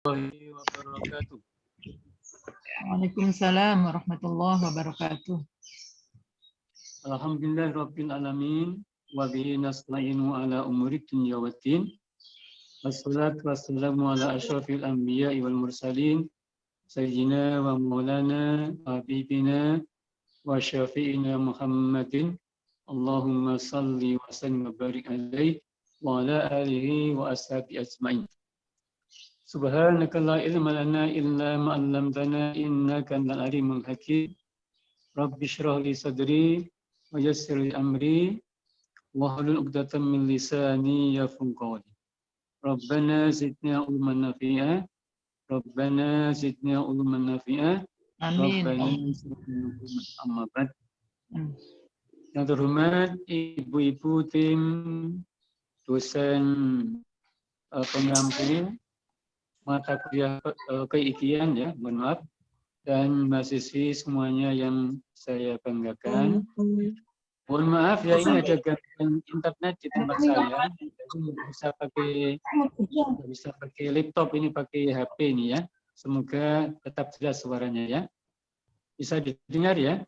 warahmatullahi wabarakatuh. Waalaikumsalam warahmatullahi wabarakatuh. Alhamdulillahirabbil alamin wa bihi nasta'inu ala umuri dunya waddin. Wassalatu wassalamu ala asyrafil anbiya'i wal mursalin sayyidina wa maulana habibina wa syafi'ina Muhammadin. Allahumma salli wa sallim wa barik alaihi wa ala alihi wa ashabihi ajma'in. Subhanaka la ilma lana illa ma 'allamtana innaka antal alimul hakim. Rabbi shrah li sadri wa yassir li amri wahlul 'uqdatam min lisani yafqahu qawli. Rabbana zidna ilman nafi'a. Rabbana zidna ilman nafi'a. Amin. Rabbana zidna ilman amma ba'd. Yang terhormat ibu-ibu tim dosen pendamping mata kuliah keikian ya, mohon maaf, dan mahasiswi semuanya yang saya banggakan. Mohon maaf ya, ini ada gangguan internet di tempat saya, jadi nggak bisa pakai laptop, ini pakai HP ini ya. Semoga tetap jelas suaranya ya. Bisa didengar ya?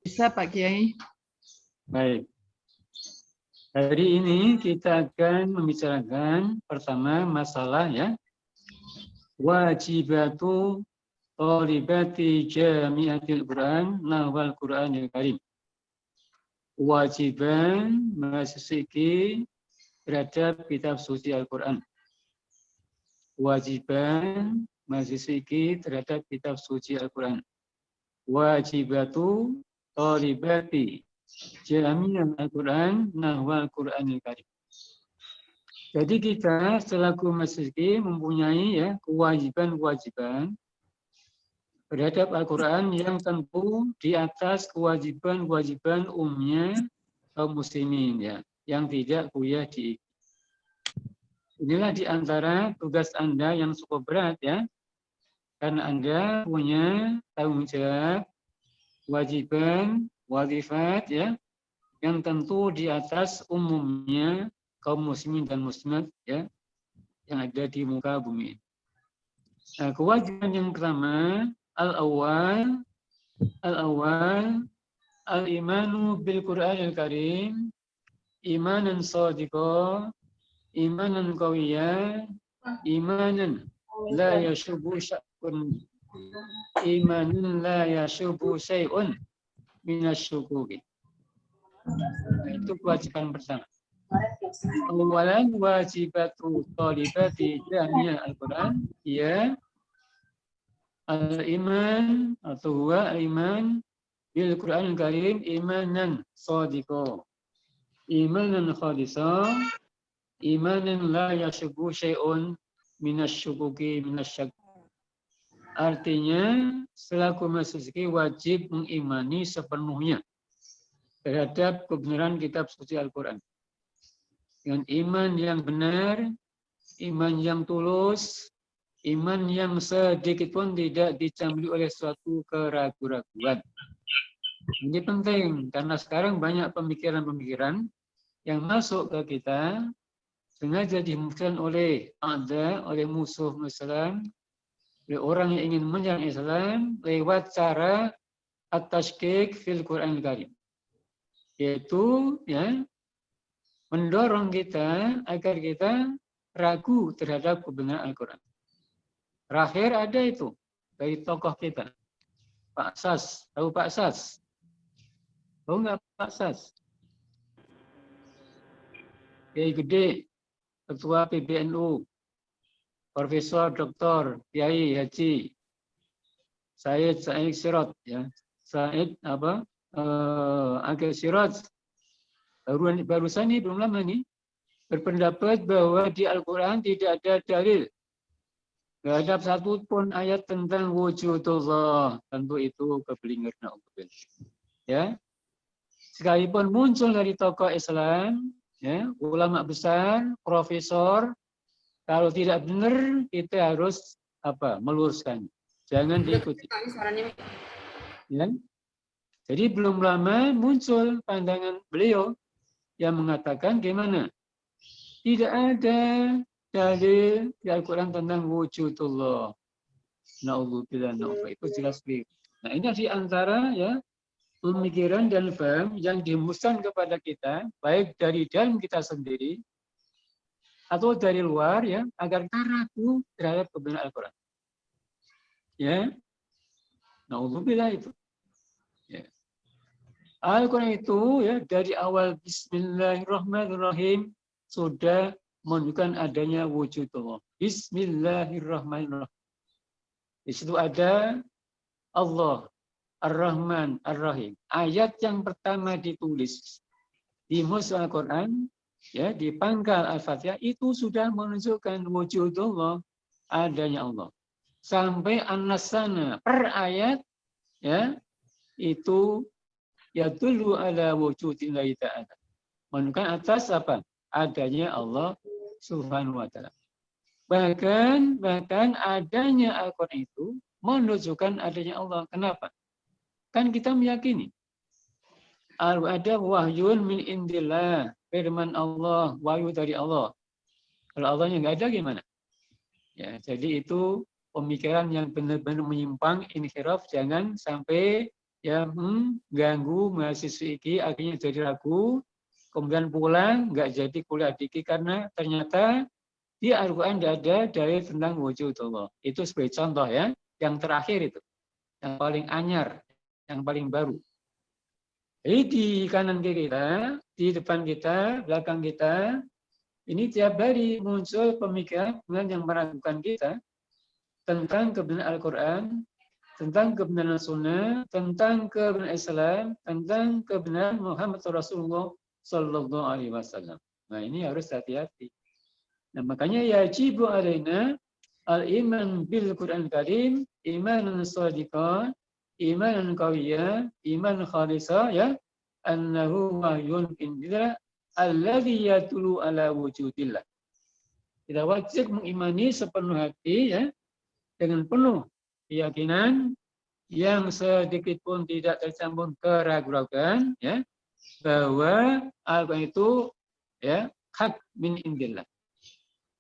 Bisa Pak Kiai. Baik. Hari ini kita akan membicarakan pertama masalah ya, wajibatu thalibati jami'atil Quran nahwal Quranil Karim. Kewajiban mahasiswa terhadap kitab suci Al-Quran. Kewajiban mahasiswa terhadap kitab suci Al-Quran. Wajibatu thalibati jami'an Al-Quran nahwal Quranil Karim. Jadi kita selaku mahasiswa mempunyai ya kewajiban-kewajiban terhadap Al-Quran yang tentu di atas kewajiban-kewajiban umumnya kaum muslimin ya, yang tidak kuliah di. Inilah di antara tugas Anda yang cukup berat ya, karena Anda punya tanggung jawab, kewajiban, wazifat ya, yang tentu di atas umumnya kaum muslimin dan muslimat ya, yang ada di muka bumi. Nah, kewajiban yang pertama al-awwal al-imanu bil Qur'anil Karim imanan shadiqa, imanan qawiyya, imanan la yashubu syakun, imanan la yashubu syai'un minasyukuki. Nah, itu kewajiban pertama. Awalan wajibatu thalibati jami'al Al-Quran ya al-iman atau huwa al-iman bil Quranil Karim imanan shadiqa, imanan khalisa, imanan la yashubu syai'un minasyukuki minasyak. Artinya selaku mahasiswa wajib mengimani sepenuhnya terhadap kebenaran kitab suci Al-Quran. Dengan iman yang benar, iman yang tulus, iman yang sedikit pun tidak dicampuri oleh suatu keraguan-raguan. Ini penting, karena sekarang banyak pemikiran-pemikiran yang masuk ke kita, sengaja dimunculkan oleh musuh Islam, oleh orang yang ingin menyerang Islam, lewat cara at-tashkik fil Quranil Karim. Yaitu ya mendorong kita agar kita ragu terhadap kebenaran Al-Quran. Terakhir ada itu dari tokoh kita, Pak Sas. Tahu Pak Sas? Tahu nggak Pak Sas? Kiai Gede, Ketua PBNU, Profesor Dr. Kiai Haji Said Sirot ya, Said Agil Sirot. Barusan ini belum lama nih berpendapat bahwa di Al-Quran tidak ada dalil, tidak ada satupun ayat tentang wujudullah. Tentu itu keblinger ya. Sekalipun muncul dari tokoh Islam, ya, ulama besar, profesor, kalau tidak benar kita harus meluruskan, jangan diikuti. Ya. Jadi belum lama muncul pandangan beliau yang mengatakan gimana? Tidak ada dalil di Al-Quran tentang wujudullah. Na'udzubillah, itu jelas keliru. Nah, ini di antara ya pemikiran dan paham yang dimusnahkan kepada kita, baik dari dalam kita sendiri atau dari luar, ya, agar kita ragu terhadap kebenaran Al-Quran. Ya, na'udzubillah itu. Ya. Al-Quran itu ya dari awal Bismillahirrahmanirrahim sudah menunjukkan adanya wujudullah. Bismillahirrahmanirrahim. Di situ ada Allah, Ar-Rahman, Ar-Rahim. Ayat yang pertama ditulis di mushaf Al-Quran, ya, di pangkal Al-Fatihah, itu sudah menunjukkan wujudullah, adanya Allah. Sampai an-nasana per ayat, ya, itu ya dulu ala wujudillahi ta'ala. Menunjukkan atas apa? Adanya Allah Subhanahu wa ta'ala. Bahkan adanya Al-Quran itu menunjukkan adanya Allah. Kenapa? Kan kita meyakini ada wahyun min indillah, firman Allah, wahyu dari Allah. Kalau Allahnya nggak ada gimana? Ya, jadi itu pemikiran yang benar-benar menyimpang, inhiraf, jangan sampai ya ganggu mahasiswa iki, akhirnya jadi ragu, kemudian pulang nggak jadi kuliah diki karena ternyata di Al-Quran tidak ada dalil tentang wujud Allah. Itu sebagai contoh ya, yang terakhir itu, yang paling anyar, yang paling baru. Jadi di kanan kiri kita, di depan kita, belakang kita, ini tiap hari muncul pemikiran yang meragukan kita tentang kebenaran Al-Quran, tentang kebenaran Sunnah, tentang kebenaran Islam, tentang kebenaran Muhammad Rasulullah Sallallahu Alaihi Wasallam. Nah, ini harus hati-hati. Nah, makanya yajibu alaina al-iman bil Quran Karim, imanan shadiqan, imanan qawiyya, iman khalisa, ya, annahu wahyun indillah alladhi yatulu ala wujudillah. Kita wajib mengimani sepenuh hati, ya, dengan penuh keyakinan yang sedikit pun tidak tercampur keraguan, ya, bahwa Al-Quran itu ya hak min indillah.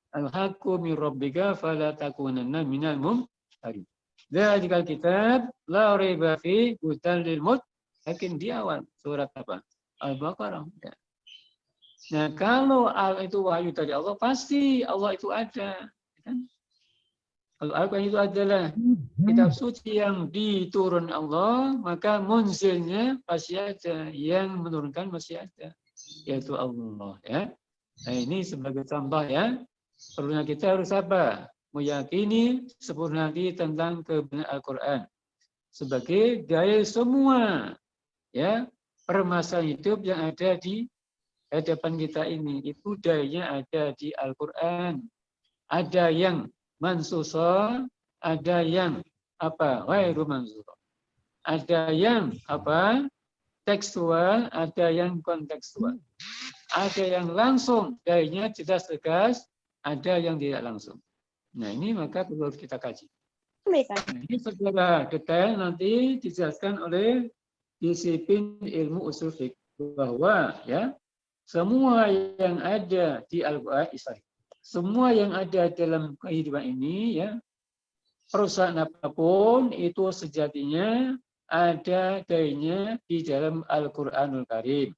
Al-haqqu min rabbika fala takunanna minal mumtarin. Dzalikal kitab la raiba fi hudan lil muttaqin, di awal surat apa? Al-Baqarah. Ya. Nah, kalau itu wahyu dari Allah, pasti Allah itu ada. Kan? Kalau Al-Quran itu adalah kitab suci yang diturun Allah, maka munzilnya pasti ada, yang menurunkan masih ada, yaitu Allah. Ya. Nah, ini sebagai contoh ya. Perlunya kita harus apa? Meyakini sepenuh hati tentang kebenaran Al-Quran sebagai dalil semua ya permasalahan hidup yang ada di hadapan kita ini. Itu dalilnya ada di Al-Quran. Ada yang mansusa, ada yang apa? Ghairu mansusa. Ada yang apa? Tekstual, ada yang kontekstual. Ada yang langsung dalilnya jelas tegas, ada yang tidak langsung. Nah, ini maka perlu kita kaji. Nah, ini secara detail nanti dijelaskan oleh disiplin ilmu usul fiqh bahwa ya semua yang ada di Al-Quran, semua yang ada dalam kehidupan ini, ya, perusahaan apapun itu sejatinya ada dalilnya di dalam Al-Quranul Karim.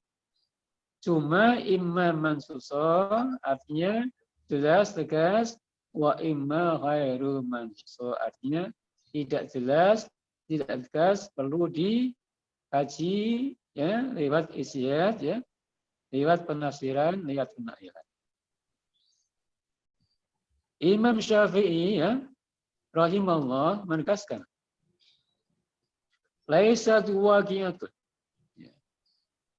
Cuma imam mansusa artinya jelas tegas, wa imma ghairu mansusa artinya tidak jelas, tidak tegas, perlu dikaji ya lewat ijtihad, ya, lewat penafsiran, lewat penakhiran. Imam Syafi'i ya rahimahullah menegaskan laisat waqi'atun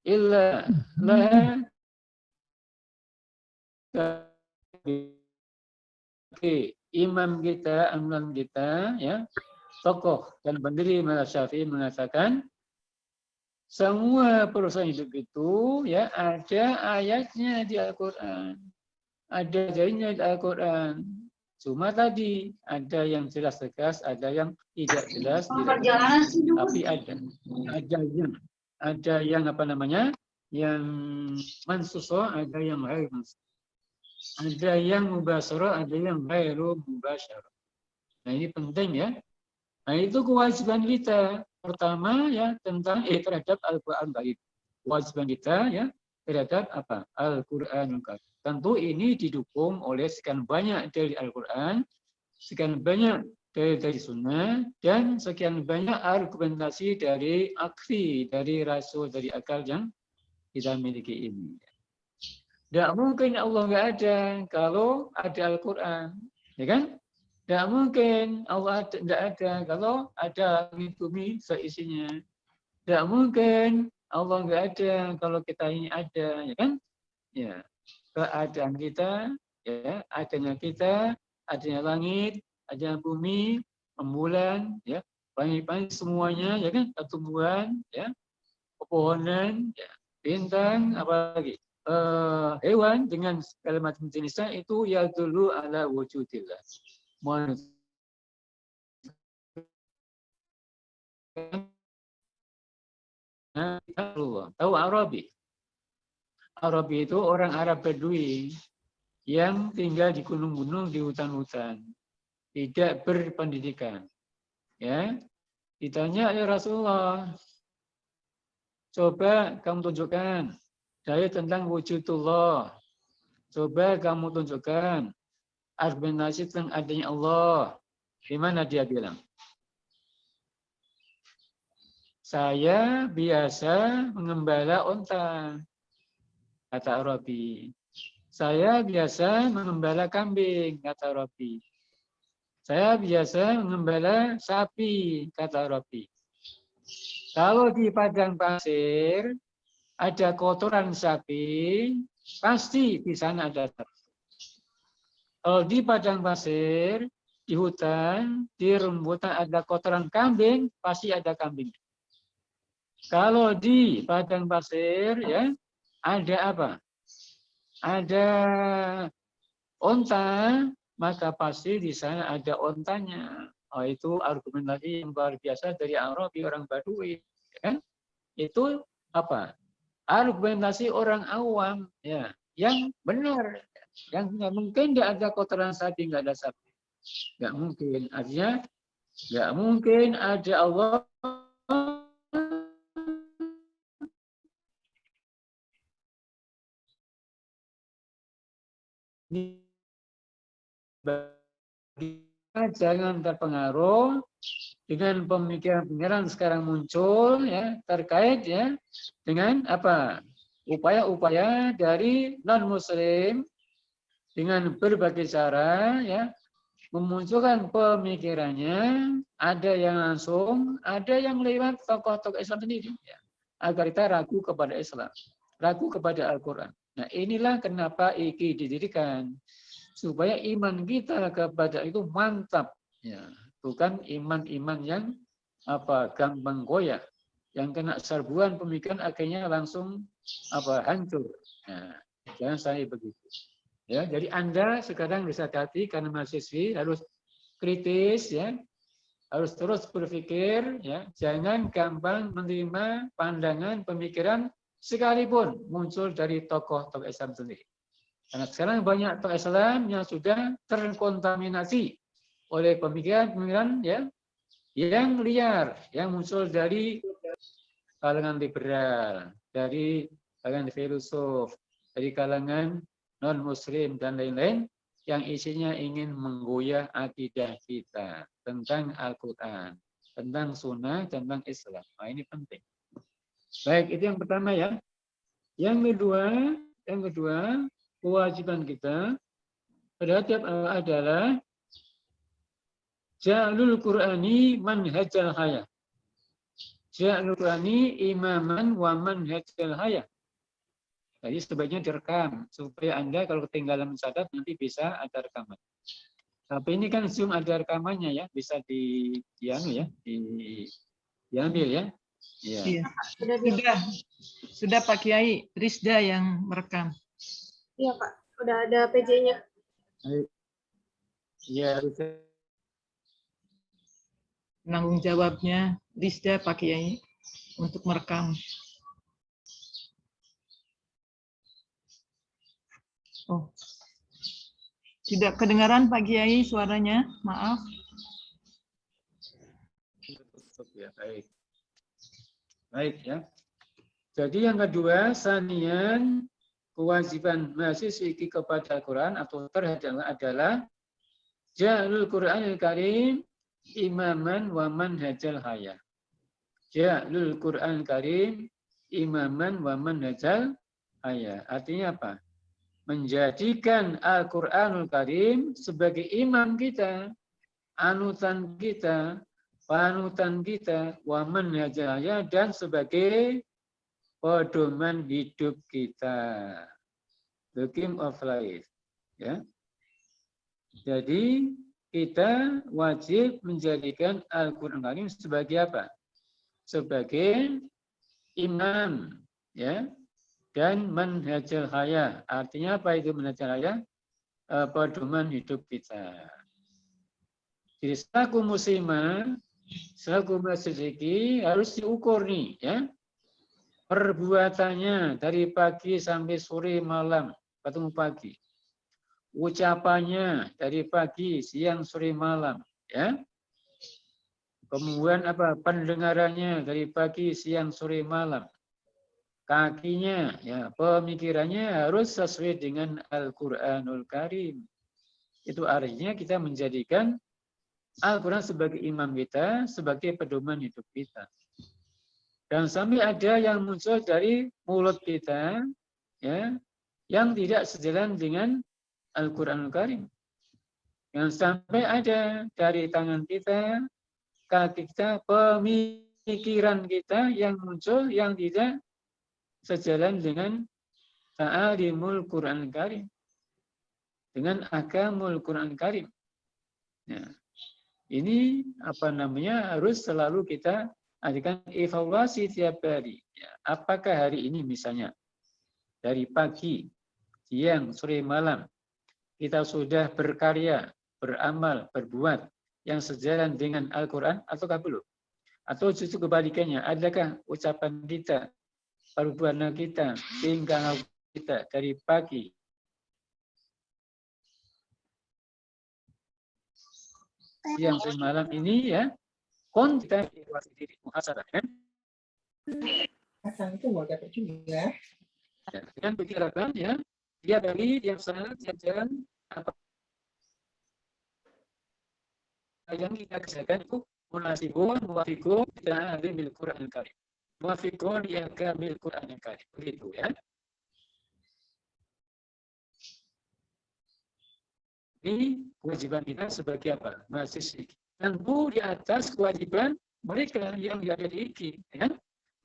illa laha imam kita, imam kita ya tokoh dan pendiri mazhab Syafi'i mengatakan semua perusahaan hidup itu ya ada ayatnya di Al-Quran, ada dalilnya di Al-Quran. Cuma tadi ada yang jelas tegas, ada yang tidak jelas, tidak tegas. Tapi ada yang apa namanya, yang mansuso, ada yang ghair mansuso. Ada yang mubasyarah, ada yang ghairu mubasyarah. Nah, ini penting ya. Nah, itu kewajiban kita. Pertama ya tentang terhadap Al-Qur'an Karim. Kewajiban kita ya terhadap apa? Al-Qur'anul Karim. Tentu ini didukung oleh sekian banyak dari Al-Qur'an, sekian banyak dari sunnah, dan sekian banyak argumentasi dari akli, dari rasul, dari akal yang kita miliki ini. Tidak mungkin Allah nggak ada kalau ada Al-Quran, ya kan? Tidak mungkin Allah tidak ada kalau ada langit bumi seisinya. Tidak mungkin Allah nggak ada kalau kita ini ada, ya kan? Ya, keadaan kita, ya, adanya langit, adanya bumi, rembulan, ya, planet-planet semuanya, ya kan? Tumbuhan, ya, pepohonan, ya, bintang, apalagi hewan dengan segala macam jenisnya itu ya dulu ala wujudillah. Tahu Arabi? Arabi itu orang Arab Badui yang tinggal di gunung-gunung, di hutan-hutan, tidak berpendidikan. Ya, ditanya ya Rasulullah, coba kamu tunjukkan dalil tentang wujudullah. Coba kamu tunjukkan argumentasi tentang adanya Allah. Gimana dia bilang? Saya biasa mengembala unta, kata Arabi. Saya biasa mengembala kambing, kata Arabi. Saya biasa mengembala sapi, kata Arabi. Kalau di padang pasir ada kotoran sapi, pasti di sana ada sapi. Kalau di padang pasir, di hutan, di rumputan ada kotoran kambing, pasti ada kambing. Kalau di padang pasir, ya ada apa? Ada onta, maka pasti di sana ada ontanya. Oh, itu argumentasi yang luar biasa dari Arabi, orang Badui. Ya. Itu apa? Argumentasi orang awam, ya, yang benar. Yang nggak mungkin tidak ada kotoran sapi, nggak ada sapi. Nggak mungkin. Artinya, nggak mungkin ada Allah jangan terpengaruh dengan pemikiran-pemikiran sekarang muncul ya terkait ya dengan apa upaya-upaya dari non muslim dengan berbagai cara ya memunculkan pemikirannya, ada yang langsung, ada yang lewat tokoh-tokoh Islam sendiri ya, agar kita ragu kepada Islam, ragu kepada Al-Quran. Nah, inilah kenapa IKI didirikan, supaya iman kita kepada itu mantap ya, bukan iman-iman yang apa gampang goyah, yang kena serbuan pemikiran akhirnya langsung apa hancur. Nah, jangan sampai begitu. Ya, jadi Anda sekarang bisa hati karena mahasiswi harus kritis ya, harus terus berpikir ya, jangan gampang menerima pandangan pemikiran sekalipun muncul dari tokoh-tokoh Islam sendiri. Karena sekarang banyak tokoh Islam yang sudah terkontaminasi oleh pemikiran-pemikiran ya yang liar, yang muncul dari kalangan liberal, dari kalangan filosof, dari kalangan non-muslim dan lain-lain yang isinya ingin menggoyah akidah kita tentang Al-Quran, tentang sunnah, tentang Islam. Nah, ini penting. Baik, itu yang pertama ya. Yang kedua, kewajiban kita adalah ja'lul Qur'ani manhajal hayah. Ja'lul Qur'ani imaman wa manhajal hayah. Jadi sebaiknya direkam supaya Anda kalau ketinggalan mencatat nanti bisa ada rekaman. Tapi ini kan Zoom ada rekamannya ya, bisa diambil ya. Iya. Sudah Pak Kiai Rizda yang merekam. Iya Pak, udah ada PJ-nya. Iya, Penanggung jawabnya Rizda Pak Kiai untuk merekam. Oh, Tidak kedengaran Pak Kiai suaranya, maaf. Ya, baik. Baik ya. Jadi yang kedua, sanian kewajiban mahasiswi kepada Al-Quran atau terhadap adalah ja'lul Qur'anil Karim imaman wa manhajal hayah. Ja'lul Qur'anil Karim imaman wa manhajal hayah. Artinya apa? Menjadikan Al-Qur'anul Karim sebagai imam kita, anutan kita, panutan kita, wa manhajal hayah, dan sebagai pedoman hidup kita. The King of Life. Ya. Jadi kita wajib menjadikan Al-Quran Karim sebagai apa? Sebagai imam, ya, dan manhajul hayah. Artinya apa itu manhajul hayah? Pedoman hidup kita. Jadi selaku muslimah, selaku mahasiswi harus diukur nih, ya, perbuatannya dari pagi sampai sore malam, ketemu pagi. Ucapannya dari pagi, siang, sore, malam, ya. Kemudian apa? Pendengarannya dari pagi, siang, sore, malam. Kakinya, ya, pemikirannya harus sesuai dengan Al-Qur'anul Karim. Itu artinya kita menjadikan Al-Quran sebagai imam kita, sebagai pedoman hidup kita. Dan sampai ada yang muncul dari mulut kita, ya, yang tidak sejalan dengan Al-Quranul Karim. Yang sampai ada dari tangan kita, kaki kita, pemikiran kita yang muncul yang tidak sejalan dengan ta'alimul Quran Karim, dengan agamul Quran Karim. Ya. Ini apa namanya, harus selalu kita adakan evaluasi tiap hari. Ya. Apakah hari ini misalnya dari pagi, siang, sore, malam kita sudah berkarya, beramal, berbuat yang sejalan dengan Al-Quran ataukah belum? Atau justru kebalikannya, adakah ucapan kita, perbuatan kita, tingkah kita dari pagi siang sampai malam ini, ya, kita evaluasi diri, muhasabah, kan? Itu mau dapat juga. Ya, dengan pikiran, ya, dia bagi yang salah, yang jalan apa yang kita kerjakan itu munasibun, muwafiqun, bil Qur'anil Karim. Muwafiqun bil Qur'anil Karim. Begitu, ya. Ini kewajiban kita sebagai apa? Mahasiswa. Tentu di atas kewajiban mereka yang ada di IKI. Ya?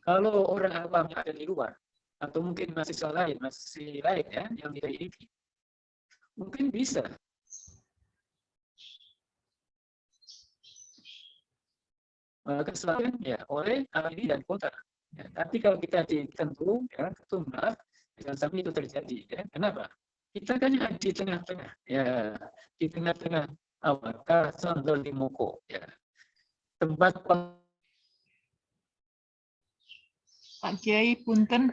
Kalau orang awam yang ada di luar, atau mungkin mahasiswa lain ya, yang tidak di IKI, mungkin bisa. Kesalahan ya oleh ahli dan kota. Ya, tapi kalau kita ditentu, ya, tentu maaf, jangan sampai itu terjadi. Ya. Kenapa? Kita kan ada di tengah-tengah, ya, di tengah-tengah awal kasandol di moko, ya, tempat. Pak Kiai, punten,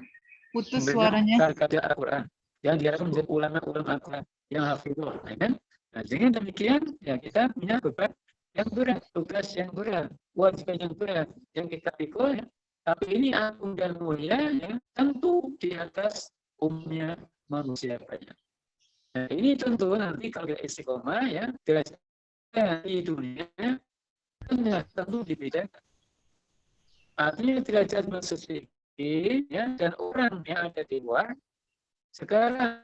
putus suaranya. Kata Al-Quran yang diharapkan menjadi ulama-ulama Al-Quran yang hafizul, ya kan? Nah, dengan demikian, ya, kita punya beban yang berat, tugas yang berat, kewajiban yang berat yang kita pikul, ya. Tapi ini agung dan mulia, ya, tentu di atas umumnya manusia banyak. Nah, ini tentu nanti kalau kita istiqomah, ya, derajat di dunia tentu dibedakan. Artinya derajat mahasiswa, ya, dan orang yang ada di luar sekarang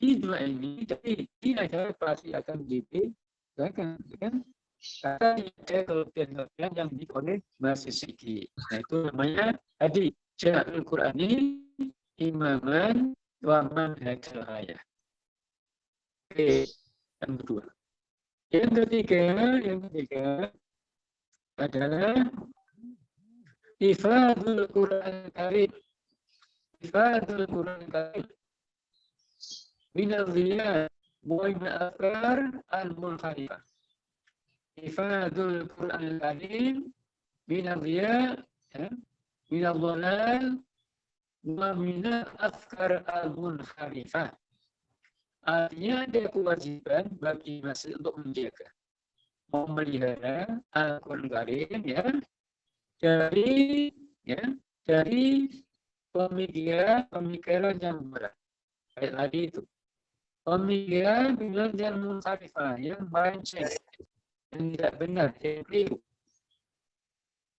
di dunia ini, jadi tidak pasti akan dibedakan, kan? Karena ada kelebihan yang dioleh mahasiswa. Nah, itu namanya tadi Ja'alul Qur'ani imaman wa manhajul hayah. Oke, yang kedua. Yang ketiga adalah ifadul Qur'an Karim. Ifadul Qur'an Karim min al-dhiyat wa min al-afkar al-munharifah. Ifadul Qur'an Karim min al-dhiyat, min al-dhalal wa min al-afkar al-munharifah. Artinya ada kewajiban bagi masjid untuk menjaga, memelihara Al-Quran Karim ya dari pemikiran yang berat. Kayak tadi itu. Pemikiran yang munsharifah, yang melenceng, yang tidak benar, yang keliru.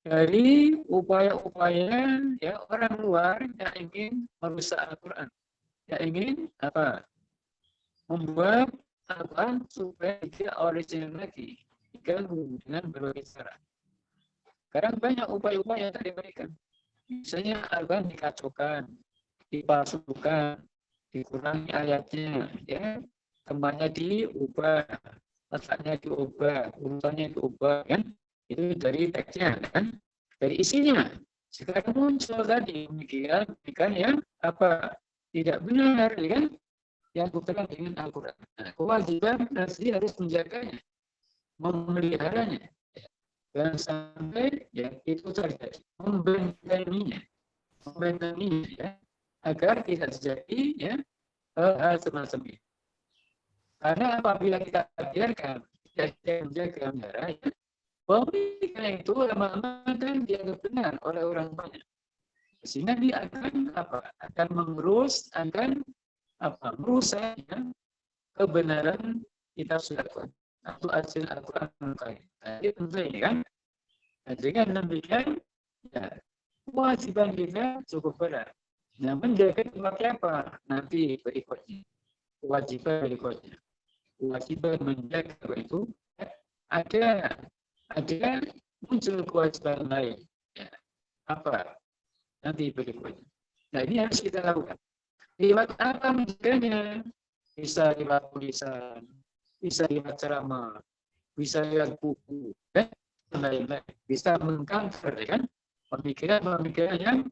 Dari upaya-upaya ya orang luar yang ingin merusak Al-Quran, yang ingin membuat Al-Quran supaya tidak original lagi, diganggu dengan berbagai cara. Sekarang banyak upaya-upaya yang diberikan. Misalnya Al-Quran dikacaukan, dipalsukan, dikurangi ayatnya, ya, temannya diubah, letaknya diubah, urutannya diubah, kan? Itu dari teksnya, kan? Dari isinya. Sekarang muncul tadi pemikiran yang tidak benar, ya kan? Yang berkaitan dengan Al-Quran. Nah, kewajiban nasi harus menjaganya, memeliharanya. Dan sampai ya itu terjadi, membentenginya ya, agar tidak terjadi ya hal semacam ini. Karena apabila kita biarkan tidak menjaga melihara, ya, pemikiran itu lama-lama kan dianggap benar oleh orang banyak, sehingga dia akan merusak ya, kebenaran kitab surat Al-Quran atau ajaran Al-Quran. Jadi tentu ini kan, dengan demikian ya, kewajiban kita cukup berat. Nah, menjaga seperti apa nanti berikutnya? Kewajiban menjaga itu ada muncul kewajiban lain. Ya, nanti berikutnya? Nah, ini harus kita lakukan. Lewat apa menjaganya? Bisa lewat tulisan, bisa lewat ceramah, bisa lewat buku, dan lain-lain. Bisa mengcounter, kan? Pemikiran yang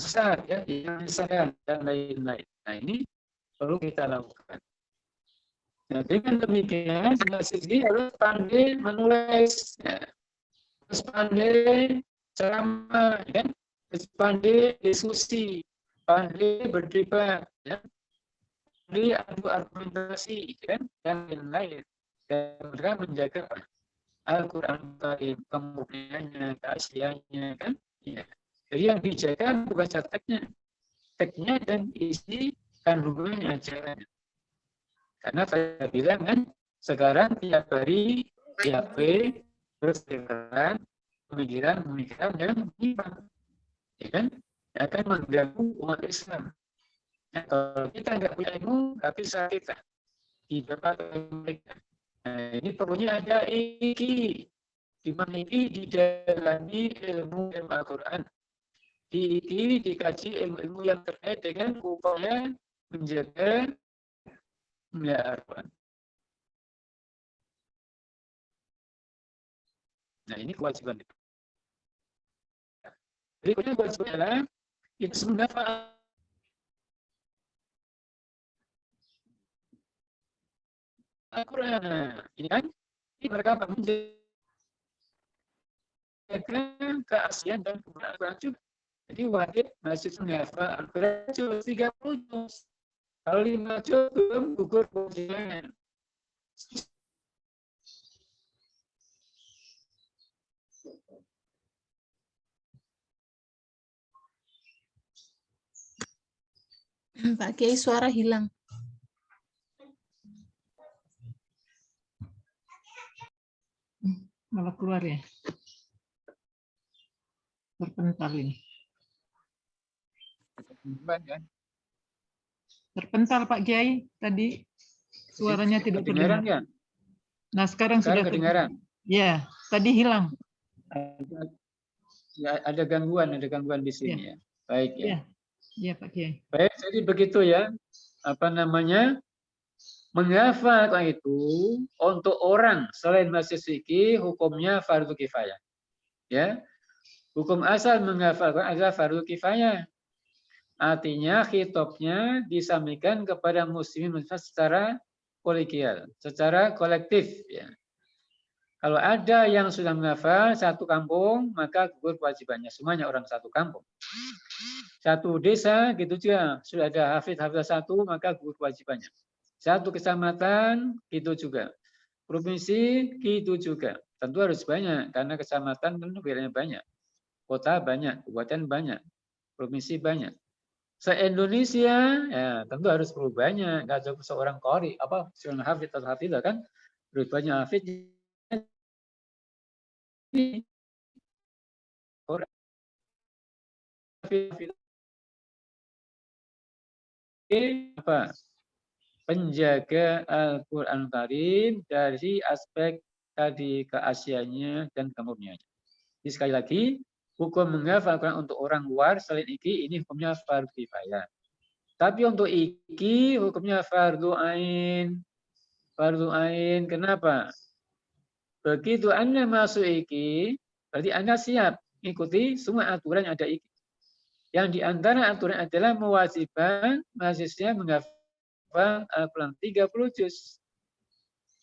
sesat, ya, yang disesatkan dan lain-lain. Nah, ini perlu kita lakukan. Nah, dengan demikian, sendiri harus pandai menulis, ya. Harus pandai ceramah, ya. Harus pandai diskusi, pandai berdebat, ya. Pandai adu argumentasi, ya, dan lain-lain. Dan mereka menjaga Al-Quran Karim, kemurniannya, keasliannya, kan? Ya. Jadi yang dijaga bukan teksnya dan isi kandungannya, ajarannya. Karena saya bilang kan, sekarang tiap hari, tiap berseberangan pemikiran yang menyimpang, ya kan? Yang akan mengganggu umat Islam. Nah, kalau kita nggak punya ilmu, nggak bisa kita didapatkan mereka. Nah, ini perlunya ada iki, di mana iki didalami ilmu Al-Quran. Dikaji ilmu-ilmu yang terkait dengan upaya menjaga Al-Quran. Nah, ini kewajiban. Berikutnya kewajiban adalah itu sebenarnya Al-Quran. Ini kan mereka menjaga keaslian dan kebenaran Al-Quran juga. Jadi wajib masih menghafal Al-Quran cuma 30 juz. Kalau 5 juz belum gugur kewajiban. Pak Kiai, suara hilang. Malah keluar ya. Terpental ini. Terpental Pak Kiai, tadi suaranya tidak terdengar. Kan? Nah, sekarang sudah kedengaran. Ya, tadi hilang. Ada gangguan di sini ya. Baik ya. Ya, Pak Kiai. Baik, jadi begitu ya. Menghafal itu untuk orang selain masjid fikih hukumnya fardu kifayah. Ya. Hukum asal menghafal adalah fardu kifayah. Artinya khitabnya disampaikan kepada muslimin secara kolegial, secara kolektif ya. Kalau ada yang sudah menghafal satu kampung, maka gugur kewajibannya. Semuanya orang satu kampung. Satu desa gitu juga sudah ada hafidh satu, maka gugur kewajibannya. Satu kecamatan gitu juga. Provinsi gitu juga. Tentu harus banyak karena kecamatan tentu wilayahnya banyak. Kota banyak, kabupaten banyak, provinsi banyak. Se-Indonesia ya tentu harus perlu banyak. Enggak cukup seorang qori seorang hafidz atau hafidzah kan. Harus banyak hafidz ini orang apa? Penjaga Al-Qur'an Karim dari aspek tadi keasliannya dan kemurniannya. Jadi sekali lagi, hukum menghafal Al-Qur'an untuk orang luar selain iki ini hukumnya fardhu kifayah. Tapi untuk iki hukumnya fardhu ain. Fardhu ain kenapa? Begitu Anda masuk iki, berarti Anda siap ikuti semua aturan yang ada iki. Yang diantara aturan adalah mewajibkan mahasiswa menghafal Al-Quran 30 juz.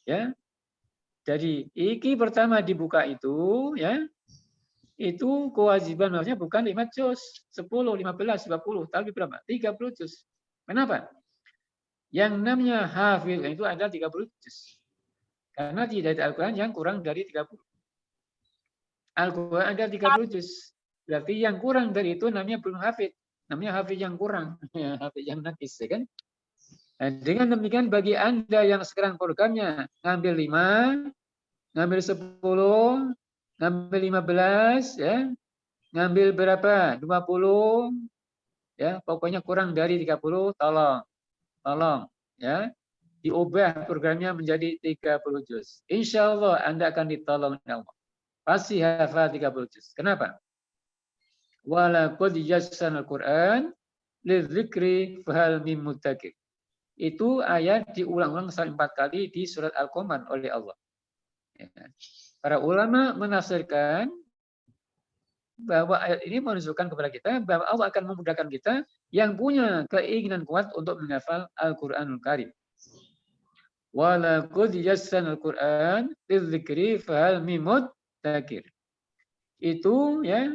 Ya. Jadi iki pertama dibuka itu ya. Itu kewajiban maksudnya bukan 5 juz, 10, 15, 20, tapi berapa? 30 juz. Kenapa? Yang namanya hafidz itu ada 30 juz. Karena tidak ada Al-Quran yang kurang dari 30. Al-Quran ada 30 juz. Berarti yang kurang dari itu namanya belum hafidz. Namanya hafidz yang kurang. Hafidz yang nakis, ya kan? Nah, dengan demikian bagi Anda yang sekarang programnya ngambil 5, ngambil 10, ngambil 15, ya, ngambil berapa? 20, ya, pokoknya kurang dari 30, tolong, ya, diubah programnya menjadi 30 juz. Insya Allah Anda akan ditolong Allah. Pasti hafal 30 juz. Kenapa? Walaqad yassarnal Qur'an lidzikri fahal mim muddakir. Itu ayat diulang-ulang sampai 4 kali di surat Al-Qamar oleh Allah. Para ulama menafsirkan bahwa ayat ini menunjukkan kepada kita bahwa Allah akan memudahkan kita yang punya keinginan kuat untuk menghafal Al-Qur'anul Karim. Walaqad yassarnal Qur'an lidzikri fahal mim muddakir. Itu ya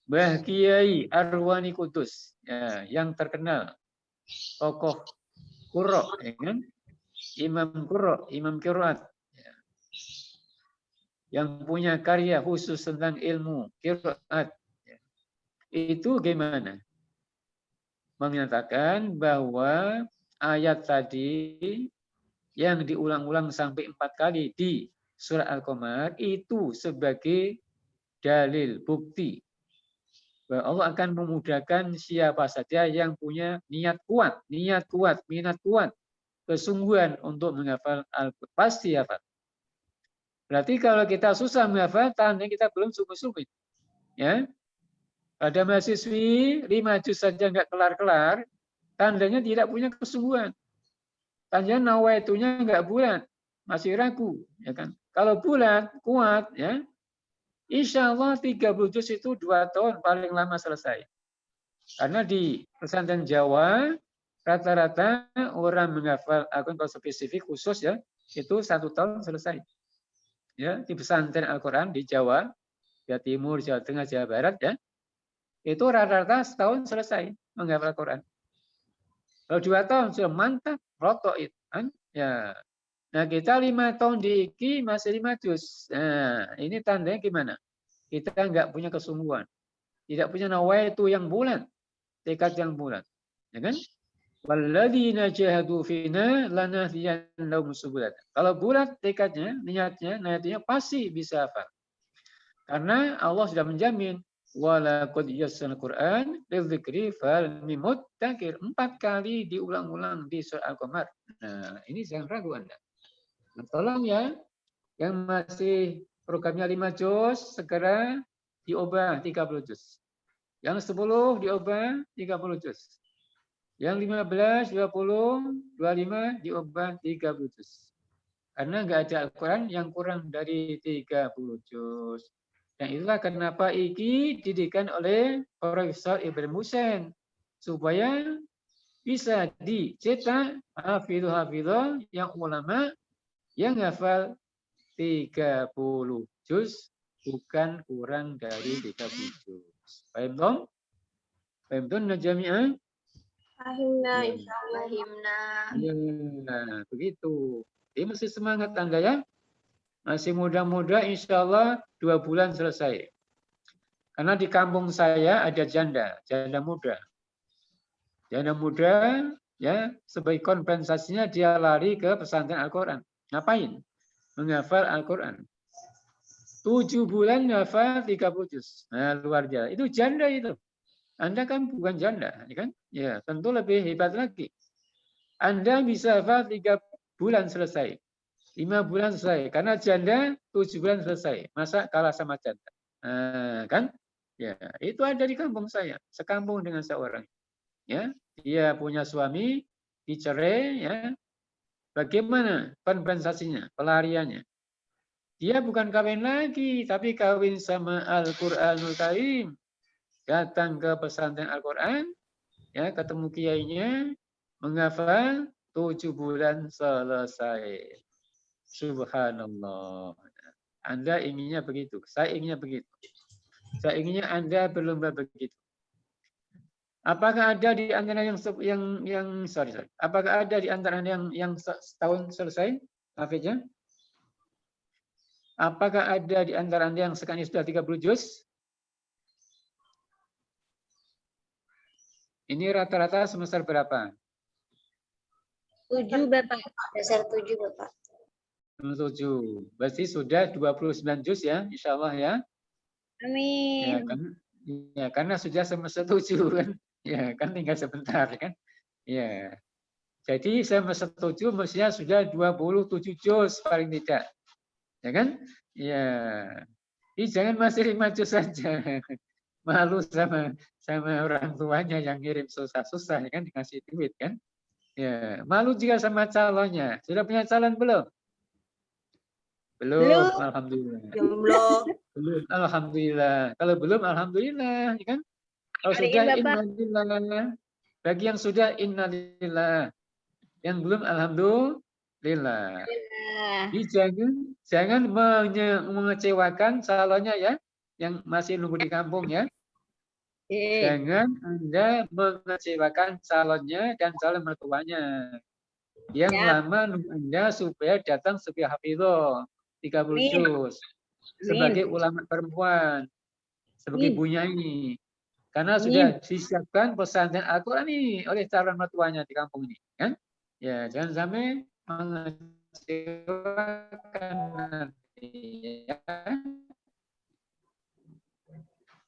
Mbah Kiai Arwani Kudus ya, yang terkenal tokoh Qurra, ya kan? Imam Qurra, Imam Qiraat, ya. Yang punya karya khusus tentang ilmu Qiraat. Ya. Itu gimana? Menyatakan bahwa ayat tadi yang diulang-ulang sampai 4 kali di surat Al-Qamar itu sebagai dalil bukti bahwa Allah akan memudahkan siapa saja yang punya niat kuat, minat kuat, kesungguhan untuk menghafal Al-Quran. Pasti hafal. Berarti kalau kita susah menghafal, tandanya kita belum sungguh-sungguh. Ya, ada mahasiswi 5 juz saja nggak kelar-kelar, tandanya tidak punya kesungguhan. Tandanya nawaitunya nggak bulat, masih ragu, ya kan? Kalau bulat, kuat, ya, insya Allah 30 juz itu 2 tahun paling lama selesai. Karena di pesantren Jawa, rata-rata orang menghafal Al-Quran kalau spesifik khusus ya, itu 1 tahun selesai. Ya, di pesantren Al-Quran di Jawa, Jawa Timur, Jawa Tengah, Jawa Barat ya, itu rata-rata setahun selesai menghafal Al-Quran. Kalau 2 tahun sudah mantap, rotok itu kan. Ya. Nah, kita 5 tahun di IKI masih 5 juz. Nah, ini tandanya gimana? Kita nggak punya kesungguhan. Tidak punya nawaitu yang bulat. Tekad yang bulat. Ya kan? Walladzina jahadu fina lanahdiyannahum subulana. Kalau bulat tekadnya, niatnya, pasti bisa hafal. Karena Allah sudah menjamin walaqad yassarnal Qur'an lidzikri fahal mim muddakir. 4 kali diulang-ulang di surah Al-Qamar. Nah, ini jangan ragu Anda. Nah, tolong ya, yang masih programnya 5 juz, segera diubah 30 juz. Yang 10 diubah 30 juz. Yang 15, 20, 25 diubah 30 juz. Karena nggak ada Al-Quran yang kurang dari 30 juz. Dan itulah kenapa IKI didikan oleh Profesor Ibrahim Hussein. Supaya bisa dicetak hafidh-hafidh yang ulama yang hafal 30 juz, bukan kurang dari 30 juz. Paham dong? Paham dong jami'ah? Fahimna, Ya. insyaallah. Fahimna. Ya, begitu. Jadi masih semangat Anda ya. Masih muda-muda, insya Allah 2 bulan selesai. Karena di kampung saya ada janda muda. Janda muda, ya, sebagai kompensasinya dia lari ke pesantren Al-Quran. Ngapain? Menghafal Al-Quran. 7 bulan hafal 30 juz. Nah, luar biasa. Itu janda itu. Anda kan bukan janda, ya kan? Ya, tentu lebih hebat lagi. Anda bisa hafal 3 bulan selesai. 5 bulan selesai. Karena janda 7 bulan selesai. Masa kalah sama janda? Nah, kan? Ya, itu ada di kampung saya. Sekampung dengan seorang. Ya, dia punya suami, dicerai, ya. Bagaimana kompensasinya, pelariannya? Dia bukan kawin lagi, tapi kawin sama Al-Qur'anul Karim. Datang ke pesantren Al-Quran, ya, ketemu kiainya, menghafal 7 bulan selesai. Subhanallah. Anda inginnya begitu, saya inginnya begitu. Saya inginnya Anda berlomba begitu. Apakah ada di antara Apakah ada di antara yang setahun selesai? Hafiznya? Apakah ada di antara Anda yang sekarang sudah 30 juz? Ini rata-rata semester berapa? 7 Bapak. Dasar 7 Bapak. 7. Berarti sudah 29 juz ya, insya Allah ya. Amin. Karena sudah semester 7 kan. Ya, kan tinggal sebentar kan. Ya. Jadi semester 7 mestinya sudah 27 juz paling tidak. Ya kan? Ya. Jadi jangan masih 5 juz saja. Malu sama orang tuanya yang ngirim susah-susah ya kan, dikasih duit kan. Ya, malu juga sama calonnya. Sudah punya calon belum? Belum, alhamdulillah. Belum. Belum, alhamdulillah. Kalau belum, alhamdulillah, ya kan? Kalau sudah, innalillah. Bagi yang sudah, innalillah. Yang belum, alhamdulillah. Jadi jangan mengecewakan calonnya ya, yang masih nunggu di kampung ya. Jangan Anda mengecewakan calonnya dan calon mertuanya. Yang lama nunggu Anda supaya datang sebagai hafidhoh 30 juz. Sebagai ulama perempuan. Sebagai bunyai. Karena sudah disiapkan pesantren Al-Quran ini oleh calon mertuanya di kampung ini. Kan? Ya, jangan sampai mengecewakan nanti. Ya.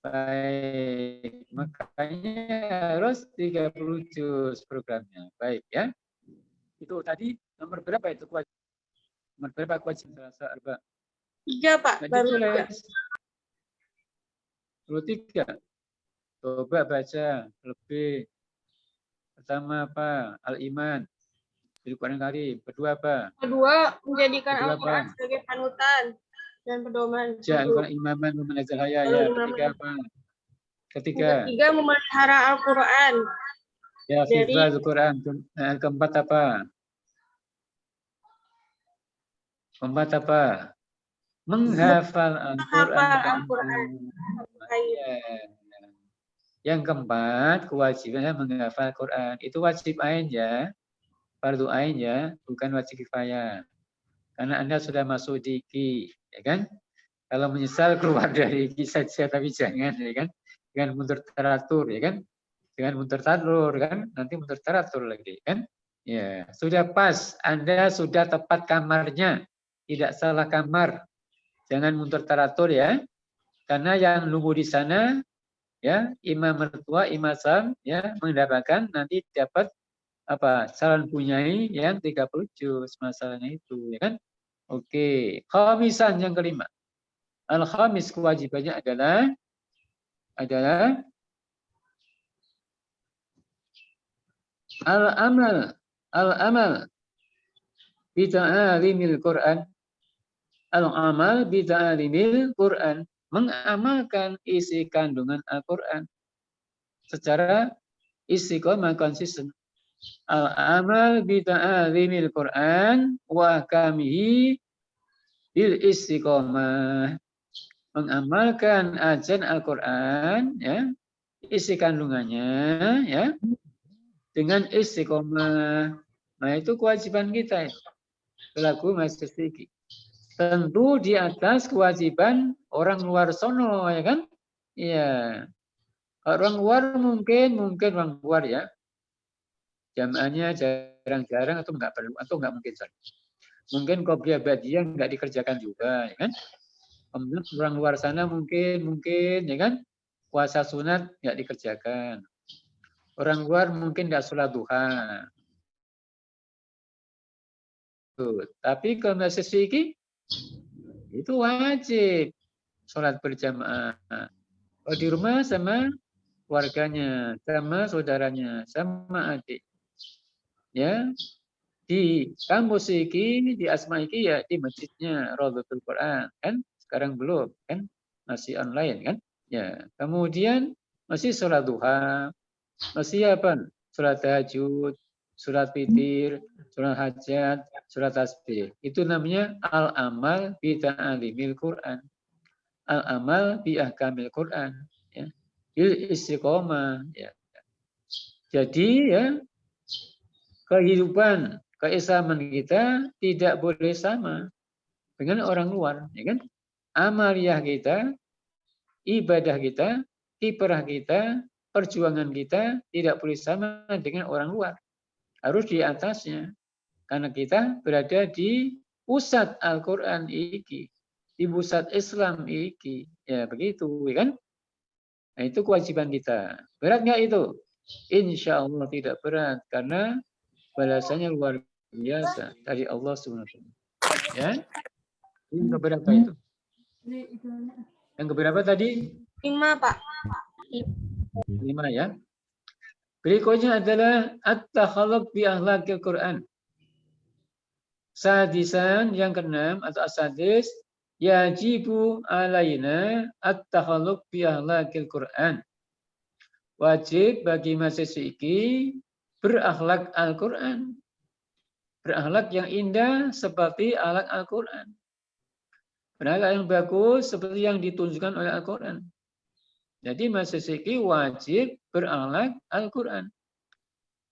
Baik, makanya harus 30 juz programnya. Baik ya. Itu tadi nomor berapa itu kewajiban? Nomor berapa kewajiban? 3 Pak. Baru 3. Coba baca lebih. Pertama apa? Al-Iman. Al-Quran Karim. Kedua apa? Kedua, menjadikan Al-Quran sebagai panutan dan pedoman. Jangan imaman memanajal haya ya. Ketiga apa? Ketiga, memelihara Al-Quran. Ya, hifdzul Al-Quran. Keempat apa? Menghafal Al-Quran. Yang keempat, kewajibannya menghafal Al-Quran. Itu wajib ain ya. Fardu ain ya, bukan wajib kifayah. Karena Anda sudah masuk di IKI, ya kan? Kalau menyesal keluar dari IKI saja, tapi jangan, ya kan? Dengan mundur teratur, ya kan? Dengan mundur teratur, kan? Nanti mundur teratur lagi, kan? Ya, sudah pas. Anda sudah tepat kamarnya, tidak salah kamar. Jangan mundur teratur ya, karena yang nunggu di sana, ya, imam mertua, imam sam, ya, mendapatkan nanti dapat apa? Calon punyai yang 30 juz, masalahnya itu, ya kan? Oke, khamisan yang kelima. Al-khamis kewajibannya adalah al-amal bita'alimil Qur'an. Al-amal bita'alimil Qur'an, mengamalkan isi kandungan Al-Qur'an secara istiqomah konsisten. Al-amal bita'alimil Qur'an wa kamihi bil istiqomah, mengamalkan ajaran Al-Quran ya, isi kandungannya ya, dengan istiqomah. Nah, itu kewajiban kita selaku mahasiswa iki. Tentu di atas kewajiban orang luar sono, ya kan? Iya. Orang luar mungkin orang luar ya. Jamaahnya jarang-jarang atau nggak perlu atau nggak mungkin. Mungkin qobliyah ba'diyah nggak dikerjakan juga, ya kan? Kemudian orang luar sana mungkin ya kan? Puasa sunat nggak dikerjakan. Orang luar mungkin nggak sholat duha. Tapi kalau mahasiswa iki itu wajib sholat berjamaah. Kalau di rumah sama keluarganya, sama saudaranya, sama adik. Ya, di kampus iki, di Asma iki ya di masjidnya Raudhatul Quran kan? Sekarang belum kan? Masih online kan? Ya, kemudian masih sholat duha, masih apa? Sholat tahajud, sholat witir, sholat hajat, sholat tasbih. Itu namanya al-amal bi ta'alimil Quran. Al-amal bi ahkamil Quran. Ya. Bil istiqomah. Ya. Jadi ya kehidupan keislaman kita tidak boleh sama dengan orang luar, ya kan? Amaliyah kita, ibadah kita, kiprah kita, perjuangan kita tidak boleh sama dengan orang luar. Harus di atasnya. Karena kita berada di pusat Al-Quran iki, di pusat Islam iki. Ya begitu, ya kan? Nah, itu kewajiban kita. Berat nggak itu? Insya Allah tidak berat, karena balasannya luar biasa dari Allah SWT. Ya, ini keberapa itu? Yang keberapa tadi? 5, Pak. 5 ya. Berikutnya adalah at-takhalluq bi akhlaqil Quran. Sadisan yang keenam atau asadis, yajibu alaina at-takhalluq bi akhlaqil Quran. Wajib bagi mahasiswa iki berakhlak Al-Quran. Berakhlak yang indah seperti akhlak Al-Quran. Berakhlak yang bagus seperti yang ditunjukkan oleh Al-Quran. Jadi mahasiswa iki wajib berakhlak Al-Quran.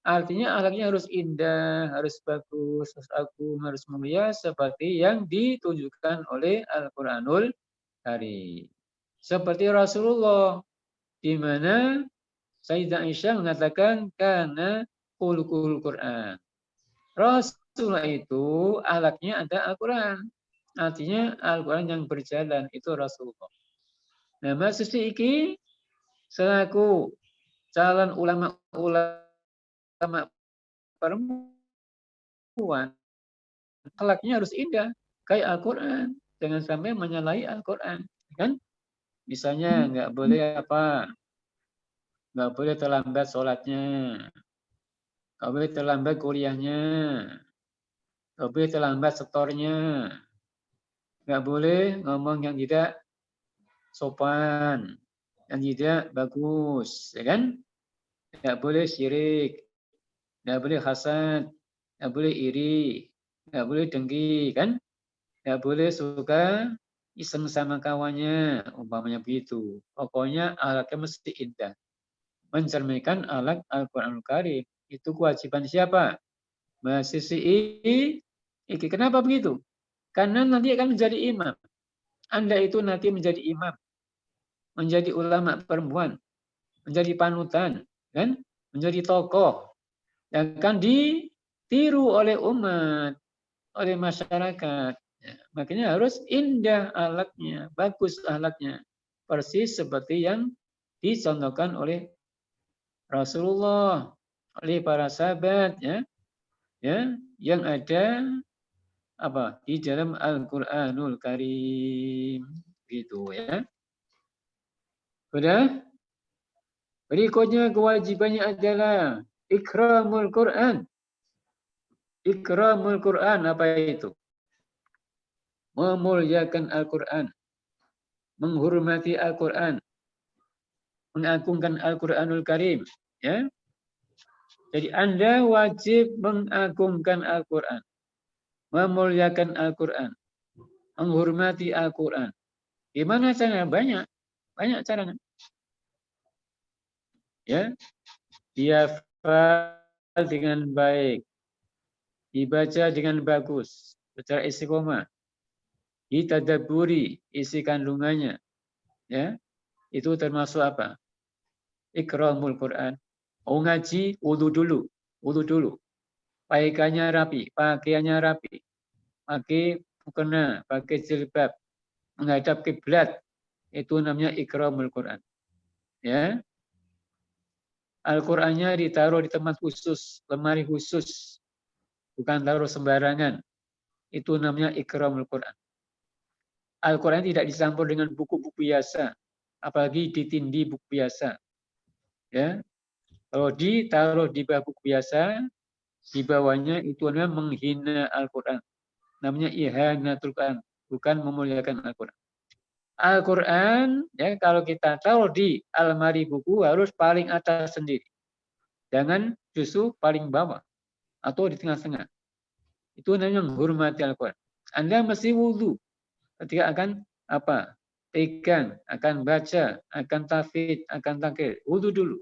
Artinya akhlaknya harus indah, harus bagus, harus agung, harus mulia seperti yang ditunjukkan oleh Al-Quranul Karim. Seperti Rasulullah, di mana Sayyidah Aisyah mengatakan karena khuluqul Quran. Rasulullah itu akhlaknya ada Al-Quran. Artinya Al-Quran yang berjalan itu Rasulullah. Nah, mahasiswa iki selaku calon ulama perempuan, akhlaknya harus indah kayak Al-Quran. Jangan sampai menyalahi Al-Quran, kan? Misalnya nggak boleh apa? Nggak boleh terlambat sholatnya, nggak boleh terlambat kuliahnya, nggak boleh terlambat setornya, nggak boleh ngomong yang tidak sopan, yang tidak bagus, ya kan? Nggak boleh syirik, nggak boleh hasad, nggak boleh iri, nggak boleh dengki, kan? Nggak boleh suka iseng sama kawannya, umpamanya begitu. Pokoknya akhlaknya mesti indah. Mencerminkan akhlak Al-Quranul Karim. Itu kewajiban siapa? Mahasiswa iki. Kenapa begitu? Karena nanti akan menjadi imam. Anda itu nanti menjadi imam. Menjadi ulama perempuan. Menjadi panutan. Kan? Menjadi tokoh. Yang akan ditiru oleh umat. Oleh masyarakat. Ya, makanya harus indah akhlaknya. Bagus akhlaknya. Persis seperti yang dicontohkan oleh Rasulullah, oleh para sahabat, ya yang ada apa di dalam Al-Quranul Karim, gitu ya. Sudah. Berikutnya kewajibannya adalah ikramul Quran. Ikramul Quran apa itu? Memuliakan Al-Quran, menghormati Al-Quran, mengagungkan Al-Quranul Karim, ya. Jadi Anda wajib mengagungkan Al-Quran, memuliakan Al-Quran, menghormati Al-Quran. Gimana caranya? Banyak caranya. Ya, dihafal, dengan baik, dibaca dengan bagus, secara istiqomah, ditadaburi isi kandungannya, ya, itu termasuk apa? Ikramul Quran. Mau ngaji, wudu dulu, pakaiannya rapi, pakai mukena, pakai jilbab, menghadap kiblat, itu namanya ikramul Quran. Ya, Al-Qur'annya ditaruh di tempat khusus, lemari khusus, bukan taruh sembarangan. Itu namanya ikramul Quran. Al-Quran tidak dicampur dengan buku-buku biasa, apalagi ditindih buku biasa. Ya, kalau ditaruh di bawah buku biasa, di bawahnya itu namanya menghina Al-Quran. Namanya ihanatul Quran, bukan memuliakan Al-Quran. Al-Quran, ya, kalau kita taruh di almari buku harus paling atas sendiri. Jangan justru paling bawah atau di tengah-tengah. Itu namanya menghormati Al-Quran. Anda mesti wudu ketika akan apa? Pegang, akan baca, akan tahfidz, akan takbir. Wudu dulu.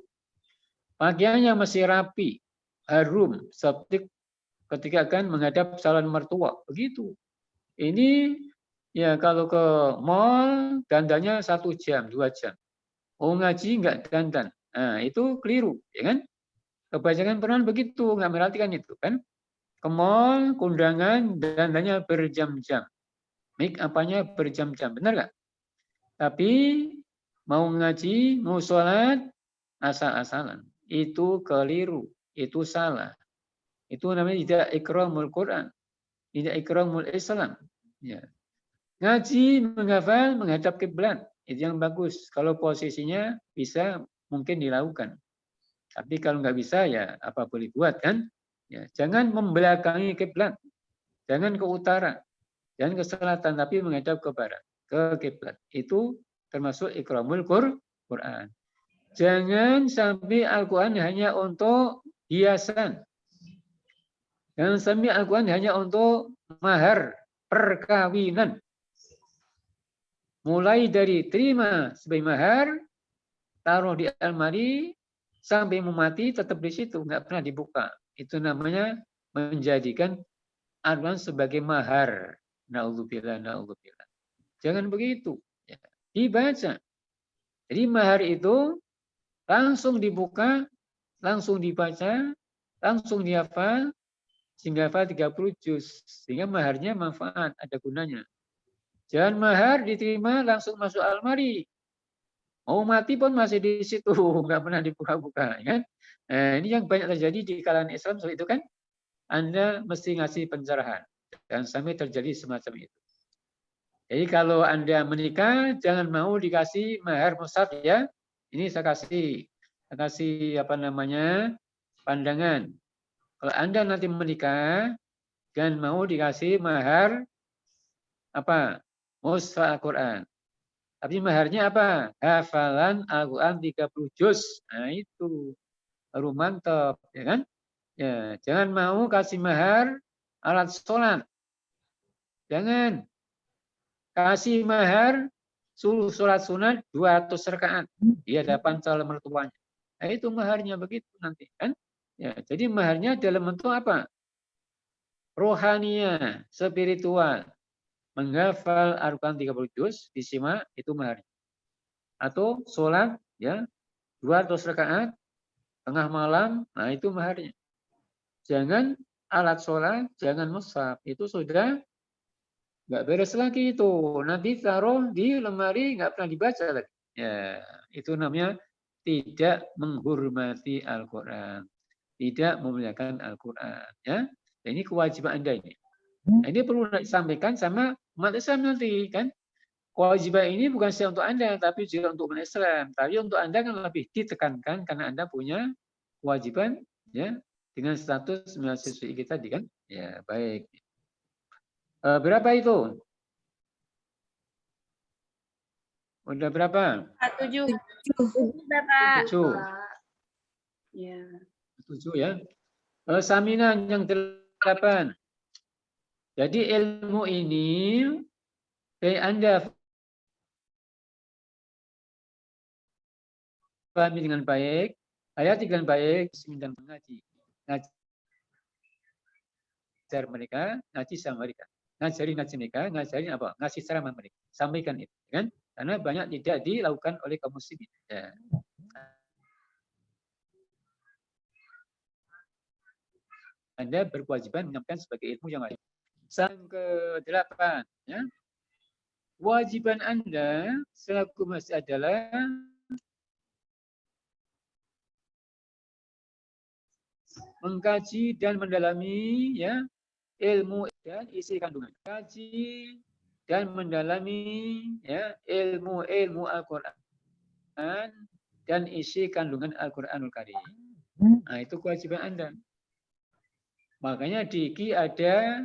Pakaiannya masih rapi, harum, seperti ketika akan menghadap calon mertua. Begitu. Ini ya kalau ke mall dandannya 1 jam, 2 jam. Oh ngaji nggak dandan. Nah itu keliru, ya kan? Kebanyakan pernah begitu, nggak merhatikan itu kan? Ke mall, kondangan, dandannya berjam-jam. Make apanya berjam-jam, benar nggak? Tapi mau ngaji, mau sholat, asal-asalan. Itu keliru, itu salah. Itu namanya tidak ikramul Quran, tidak ikramul Islam. Ya. Ngaji, menghafal, menghadap kiblat, itu yang bagus. Kalau posisinya bisa mungkin dilakukan. Tapi kalau nggak bisa ya apa boleh buat kan? Ya, jangan membelakangi kiblat, jangan ke utara, jangan ke selatan, tapi menghadap ke barat, ke kiblat. Itu termasuk ikramul Quran. Jangan sampai Al-Quran hanya untuk hiasan. Jangan sampai Al-Quran hanya untuk mahar, perkawinan. Mulai dari terima sebagai mahar, taruh di almari, sampai mau mati tetap di situ, nggak pernah dibuka. Itu namanya menjadikan Al-Quran sebagai mahar. Na'udzubillah, na'udzubillah. Jangan begitu. Ya. Dibaca. Jadi mahar itu langsung dibuka, langsung dibaca, langsung dihafal, sehingga hafal 30 juz. Sehingga maharnya manfaat, ada gunanya. Jangan mahar diterima langsung masuk almari. Mau mati pun masih di situ, nggak pernah dibuka-buka. Kan? Nah, ini yang banyak terjadi di kalangan Islam, soal itu kan Anda mesti ngasih pencerahan. Dan sampai terjadi semacam itu. Jadi kalau Anda menikah, jangan mau dikasih mahar mushaf ya. Ini saya kasih apa namanya pandangan. Kalau Anda nanti menikah, jangan mau dikasih mahar apa mushaf Al-Quran. Tapi maharnya apa? Hafalan Al-Quran 30 juz. Nah itu baru mantap, ya kan? Ya, jangan mau kasih mahar alat sholat. Jangan kasih mahar suruh sholat sunat 200 rakaat di hadapan calon mertuanya. Nah, itu maharnya begitu nanti kan? Ya, jadi maharnya dalam bentuk apa? Rohania, spiritual. Menghafal Al-Quran 30 juz, disimak, itu maharnya. Atau sholat ya 200 rakaat tengah malam, nah itu maharnya. Jangan alat sholat, jangan mushaf. Itu sudah nggak beres lagi itu. Nanti taruh di lemari nggak pernah dibaca lagi. Ya, itu namanya tidak menghormati Al-Quran, tidak memuliakan Al-Quran. Ya, dan ini kewajiban Anda ini. Nah, ini perlu disampaikan sama umat Islam nanti kan. Kewajiban ini bukan saja untuk Anda, tapi juga untuk umat Islam. Tapi untuk Anda kan lebih ditekankan karena Anda punya kewajiban ya dengan status mahasiswi kita tadi kan. Ya, baik. Berapa itu? Udah berapa? 7. 7, Bapak. 7. Ya. 7 ya. Saminan yang 8. Jadi ilmu ini Anda pahami dengan baik, hayati dengan baik, dan mengaji. ngajar mereka, ngaji sama mereka. Ngajarin mereka, ngajarin apa? Ngasih ceramah mereka. Sampaikan itu, kan? Karena banyak tidak dilakukan oleh kaum muslimin. Ya. Anda berkewajiban menyampaikan sebagai ilmu yang lain. Yang ke-8, ya. Kewajiban Anda selaku masjid adalah mengkaji dan mendalami, ya, ilmu dan isi kandungan. Kaji dan mendalami, ya, ilmu Al-Quran dan isi kandungan Al-Quranul Karim. Nah, itu kewajiban Anda. Makanya di IKI ada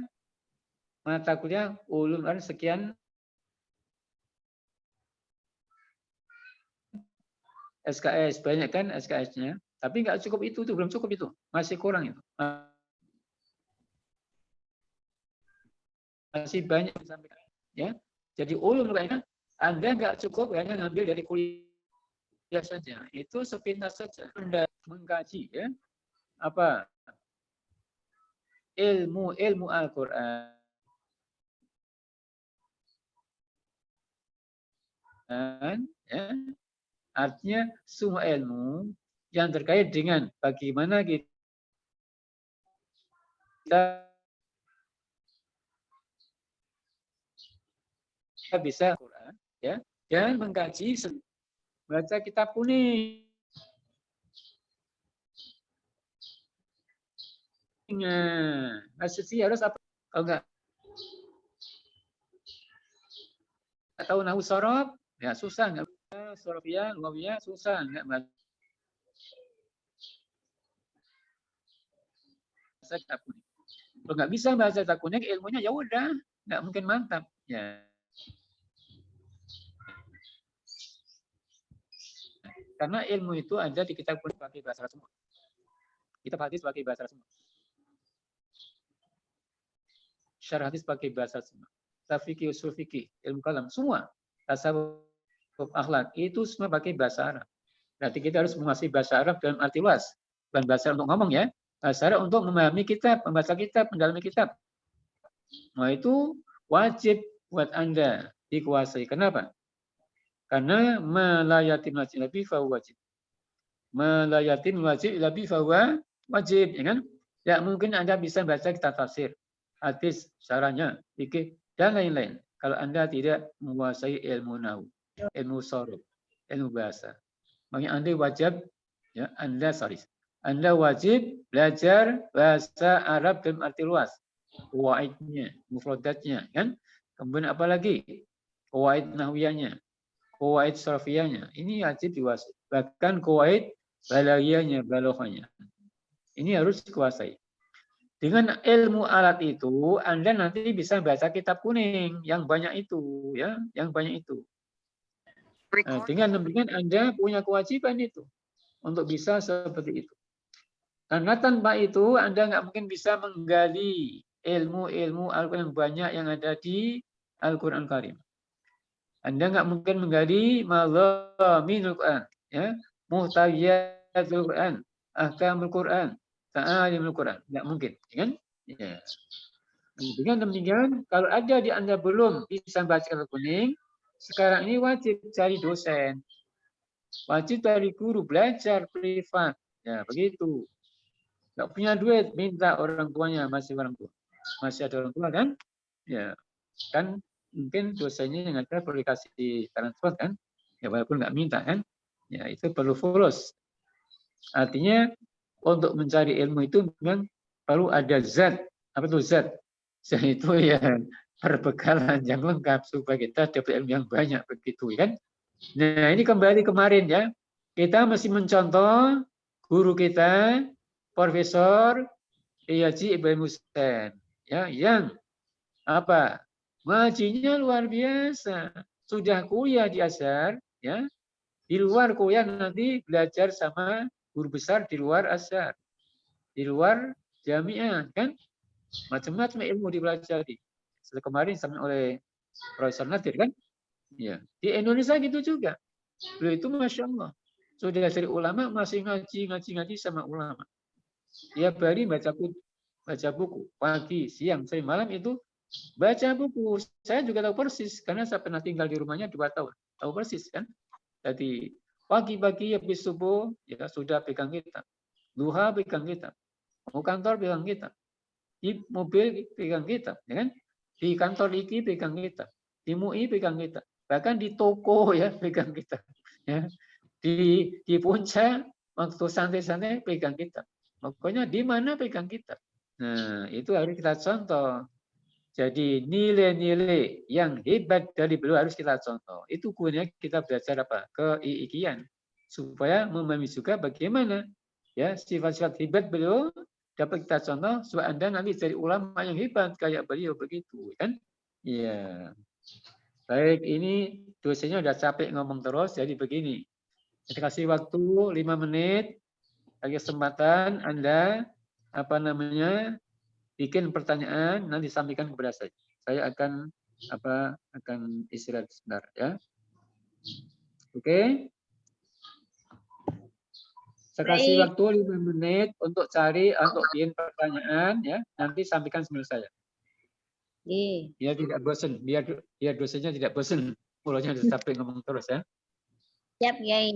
mata kuliah ulum sekian SKS, banyak kan SKS-nya. Tapi nggak cukup itu, belum cukup itu. Masih kurang itu. Masih banyak disampaikan. Ya. Jadi ulum kayaknya Anda nggak cukup hanya ngambil dari kuliah saja. Itu sepintas saja. Anda mengkaji, ya, apa ilmu Al-Quran, ya, artinya semua ilmu yang terkait dengan bagaimana kita bisa Quran, ya, dan mengkaji, baca kitab kuning. Asli harus apa? Kalau nggak tahu nahwu sorof, ya susah, nggak bisa sorofiyah, lughawiyah, susah, nggak baca kitab kuning. Kalau nggak bisa baca kitab kuning, ilmunya ya udah, nggak mungkin mantap. Ya. Karena ilmu itu ada di kitab kuning pakai bahasa Arab semua. Kitab hadis pakai bahasa Arab semua. Syarah hadis pakai bahasa semua. Fikih, usul fikih, ilmu kalam, semua. Tasawuf, akhlak, itu semua pakai bahasa Arab. Berarti kita harus menguasai bahasa Arab dalam arti luas. Bukan bahasa Arab untuk ngomong, ya. Bahasa Arab untuk memahami kitab, membaca kitab, mendalami kitab. Nah, itu wajib buat Anda dikuasai. Kenapa? Karena malayatim wajib lebih fahuwa wajib. Malayatim wajib lebih fahuwa wajib. Ya kan? Ya, mungkin Anda bisa baca kitab tafsir, hadis, syarahnya, fikih, dan lain-lain. Kalau Anda tidak menguasai ilmu nahwu, ilmu sorof, ilmu bahasa, makanya Anda wajib, ya, Anda wajib belajar bahasa Arab dalam arti luas, qawaidnya, mufradatnya, kan? Kemudian apa lagi? Qawaid nahwiyahnya, qawaid sarfiyahnya. Ini wajib dikuasai. Bahkan qawaid balaghiyahnya, balaghahnya. Ini harus dikuasai. Dengan ilmu alat itu, Anda nanti bisa baca kitab kuning yang banyak itu, ya, yang banyak itu. Nah, dengan demikian Anda punya kewajiban itu untuk bisa seperti itu. Karena tanpa itu Anda nggak mungkin bisa menggali ilmu Al-Quran yang banyak yang ada di Al-Quran Karim. Anda nggak mungkin menggali madhaminul Quran, ya, muhtawiyatul Quran, ahkamul Quran, ta'alimul Quran, nggak mungkin, kan? Ya. Dengan demikian, kalau ada di Anda belum bisa baca kitab kuning, sekarang ini wajib cari dosen, wajib cari guru, belajar privat, ya begitu. Nggak punya duit, minta orang tuanya, masih ada orang tua, kan? Ya, kan mungkin dosennya yang ada perlu dikasih transport, kan? Ya walaupun nggak minta, kan? Ya itu perlu fulus. Artinya untuk mencari ilmu itu memang perlu ada zat. Apa itu zat? Zat itu ya perbekalan yang lengkap supaya kita dapat ilmu yang banyak, begitu, kan? Nah ini kembali kemarin, ya, kita masih mencontoh guru kita, Profesor Haji Ibrahim Hussein, ya, yang apa? Ngajinya luar biasa. Sudah kuliah di Azhar, ya. Di luar kuliah nanti belajar sama guru besar di luar Azhar, di luar jamiah, kan? Macam-macam ilmu dipelajari. Setelah kemarin sama oleh Profesor Nadir, kan? Ya. Di Indonesia gitu juga. Beliau itu Masya Allah. Sudah dari ulama masih ngaji sama ulama. Tiap hari baca buku. Pagi, siang, sore, malam itu baca buku. Saya juga tahu persis karena saya pernah tinggal di rumahnya 2 tahun. Tahu persis kan? Jadi pagi-pagi habis subuh ya sudah pegang kitab. Duha pegang kitab. Mau kantor pegang kitab. Di mobil pegang kitab, ya kan? Di kantor iki pegang kitab. Di MUI pegang kitab. Bahkan di toko ya pegang kitab. Ya. Di puncak waktu santai-santai pegang kitab. Pokoknya di mana pegang kitab. Nah, itu harus kita contoh. Jadi nilai-nilai yang hebat dari beliau harus kita contoh. Itu gunanya kita belajar apa? Keikian. Supaya memahami juga bagaimana ya sifat-sifat hebat beliau dapat kita contoh supaya Anda nanti jadi ulama yang hebat kayak beliau begitu, kan? Iya. Baik, ini dosennya udah capek ngomong terus, jadi begini. Kita kasih waktu 5 menit, bagi kesempatan Anda bikin pertanyaan, nanti sampaikan kepada saya. Saya akan istirahat sebentar ya. Oke? Saya kasih Baik. waktu 5 menit untuk bikin pertanyaan ya. Nanti sampaikan sambil saya. Iya. Biar tidak bosan, biar dosennya tidak bosan. Mulanya sudah capek ngomong terus ya. Siap, Kiai.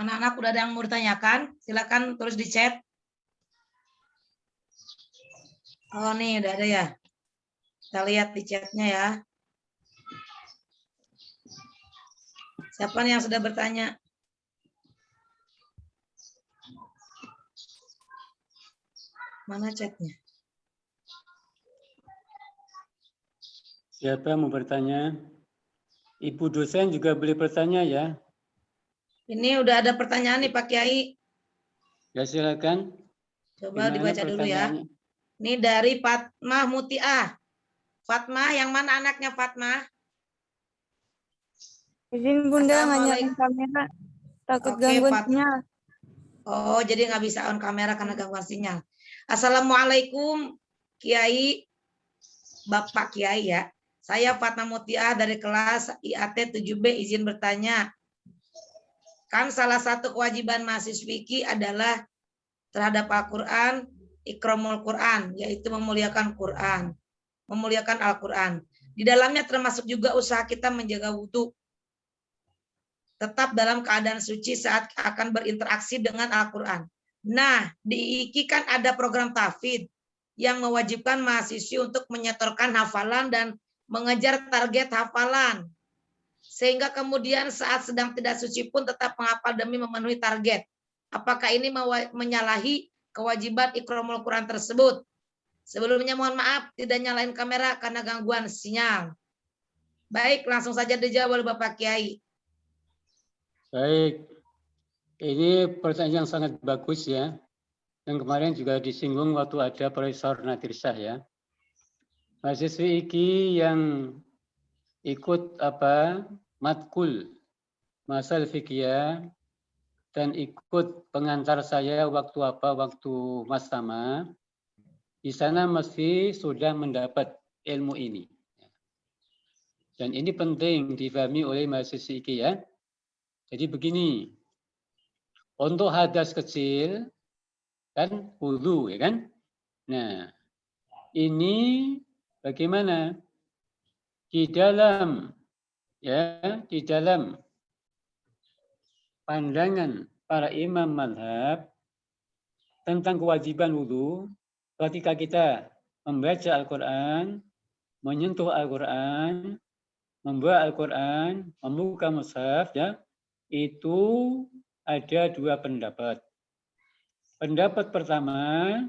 Anak-anak udah ada yang mau ditanyakan? Silakan tulis di chat. Oh nih udah ada ya. Kita lihat di chatnya ya. Siapa nih yang sudah bertanya? Mana chatnya? Siapa mau bertanya? Ibu dosen juga boleh bertanya ya. Ini udah ada pertanyaan nih Pak Kiai. Ya silakan. Coba Gimana dibaca dulu ya. pertanyaannya? Ini dari Fatmah Mutiah. Fatmah, yang mana anaknya Fatmah? Izin Bunda nggak nyalain Assalamualaikum. kamera, takut Oke, gangguan Pak. sinyal. Oh, jadi nggak bisa on kamera karena gangguan sinyal. Assalamualaikum, Kiai, Bapak Kiai ya. Saya Fatmah Mutiah dari kelas IAT 7B, izin bertanya. Kan salah satu kewajiban mahasiswiki adalah terhadap Al-Quran, ikramul Quran, yaitu memuliakan Quran, memuliakan Al-Quran. Di dalamnya termasuk juga usaha kita menjaga wudhu, tetap dalam keadaan suci saat akan berinteraksi dengan Al-Quran. Nah, di IKI kan ada program tahfidz yang mewajibkan mahasiswi untuk menyetorkan hafalan dan mengejar target hafalan. Sehingga kemudian saat sedang tidak suci pun tetap menghafal demi memenuhi target. Apakah ini menyalahi kewajiban ikramul Quran tersebut? Sebelumnya mohon maaf tidak nyalain kamera karena gangguan sinyal. Baik, langsung saja dijawab oleh Bapak Kiai. Baik. Ini pertanyaan yang sangat bagus ya. Yang kemarin juga disinggung waktu ada Profesor Nadirsah ya. Mahasiswi IKI yang ikut matkul masal fikih dan ikut pengantar saya waktu Mas Tama, di sana mesti sudah mendapat ilmu ini. Dan ini penting difahami oleh mahasiswa IKI ya. Jadi begini, untuk hadas kecil kan wudu ya kan. Nah, ini bagaimana? Di dalam pandangan para imam mazhab tentang kewajiban wudu ketika kita membaca Al-Quran, menyentuh Al-Quran, membawa Al-Quran, membuka mushaf, ya, itu ada dua pendapat. Pendapat pertama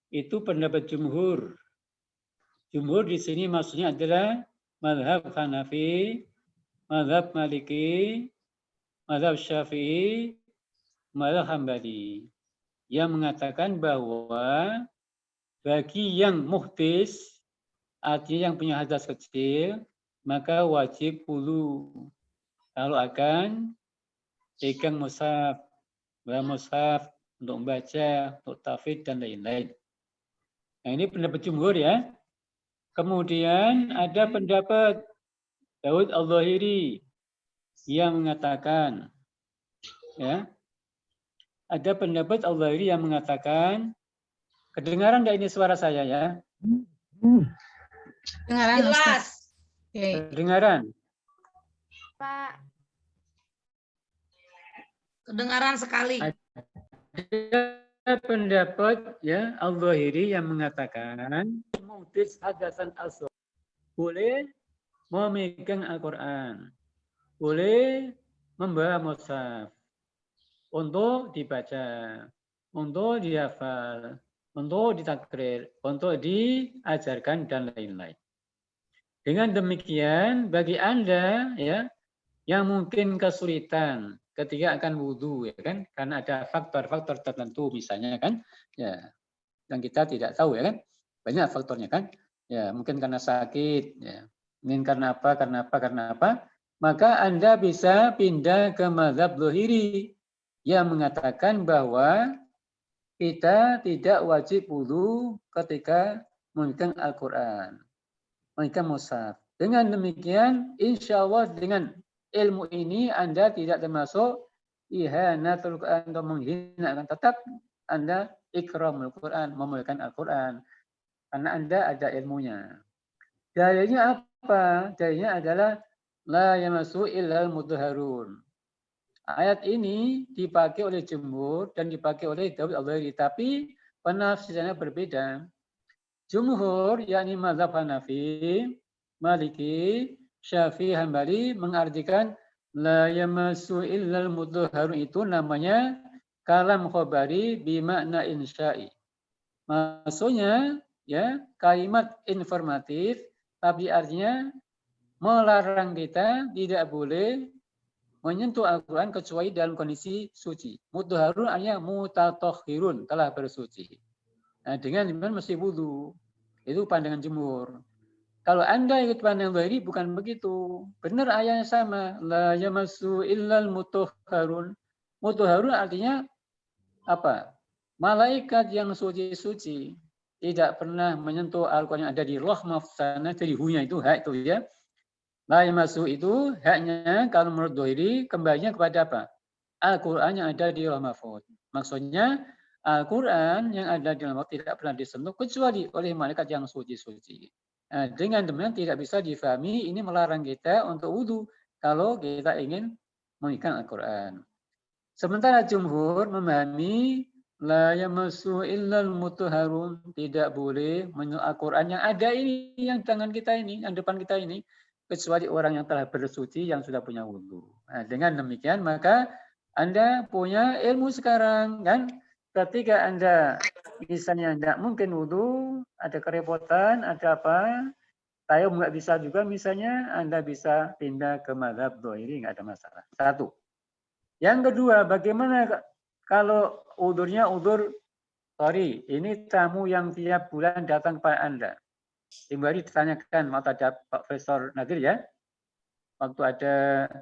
itu pendapat jumhur. Jumhur di sini maksudnya adalah mazhab Hanafi, mazhab Maliki, mazhab Syafi'i, mazhab Hambali, yang mengatakan bahwa bagi yang muhdis, artinya yang punya hadas kecil, maka wajib wudu kalau akan pegang mushaf, untuk membaca, untuk tahfidz dan lain-lain. Nah, ini pendapat jumhur ya. Kemudian ada pendapat Daud Al-Zahiri. yang mengatakan, ya, ada pendapat Al-Zahiri yang mengatakan, kedengaran nggak ini suara saya ya? Dengaran Ustaz. Jelas. Oke. Kedengaran. Pak. Kedengaran sekali. Ada pendapat ya Al-Zahiri yang mengatakan muhtis hadasan asal boleh memegang Al-Quran, boleh membawa mushaf untuk dibaca, untuk dihafal, untuk ditakrir, untuk diajarkan dan lain-lain. Dengan demikian bagi Anda ya yang mungkin kesulitan ketika akan wudhu ya kan, karena ada faktor-faktor tertentu misalnya kan, ya yang kita tidak tahu ya kan, banyak faktornya kan, ya mungkin karena sakit, ya mungkin karena apa, maka Anda bisa pindah ke mazhab Zahiri yang mengatakan bahwa kita tidak wajib wudhu ketika memegang Al-Quran, memegang mushaf. Dengan demikian, insya Allah dengan ilmu ini Anda tidak termasuk ihanatul Quran atau menghina, tetap Anda ikramul Quran, memuliakan Al-Quran karena Anda ada ilmunya. Dalilnya apa? Dalilnya adalah la yamassu illal mutahharun. Ayat ini dipakai oleh jumhur dan dipakai oleh Dawud Al-Zahiri, tapi penafsirannya berbeda. Jumhur yakni mazhab Hanafi, Maliki, Syafi'i, Hambali mengartikan la yamassu illal mutahharun itu namanya kalam khabari bimakna insya'i. Maksudnya ya kalimat informatif tapi artinya melarang kita tidak boleh menyentuh Al-Quran kecuali dalam kondisi suci. Mutahharun artinya mutatahhirun, telah bersuci. Nah, dengan mesti wudu. Itu pandangan jumhur. Kalau Anda ikut pandangan Zahiri bukan begitu. Benar ayatnya sama. La yamassu illal mutahharun. Mutahharun artinya apa? Malaikat yang suci-suci tidak pernah menyentuh Al-Quran yang ada di Loh Mahfuz sana, jadi hunya itu hak itu ya. La yamassu itu haknya kalau menurut Zahiri kembalinya kepada apa? Al-Quran yang ada di Loh Mahfuz. Maksudnya Al-Quran yang ada di Loh Mahfuz tidak pernah disentuh kecuali oleh malaikat yang suci-suci. Nah, dengan demikian tidak bisa difahami ini melarang kita untuk wudhu kalau kita ingin mengikat Al-Quran. Sementara jumhur memahami la yamassu illal mutahharun, tidak boleh menyentuh Al-Quran yang ada ini, yang tangan kita ini, yang depan kita ini, kecuali orang yang telah bersuci yang sudah punya wudhu. Nah, dengan demikian maka Anda punya ilmu sekarang kan? Ketika Anda misalnya tidak mungkin wudhu, ada kerepotan, ada apa, tayamum nggak bisa juga misalnya, Anda bisa pindah ke mazhab Zahiri, nggak ada masalah. Satu. Yang kedua, bagaimana kalau udurnya udur, sorry, ini tamu yang tiap bulan datang kepada Anda. Kembali ditanyakan waktu ada Pak Profesor Nadir ya, waktu ada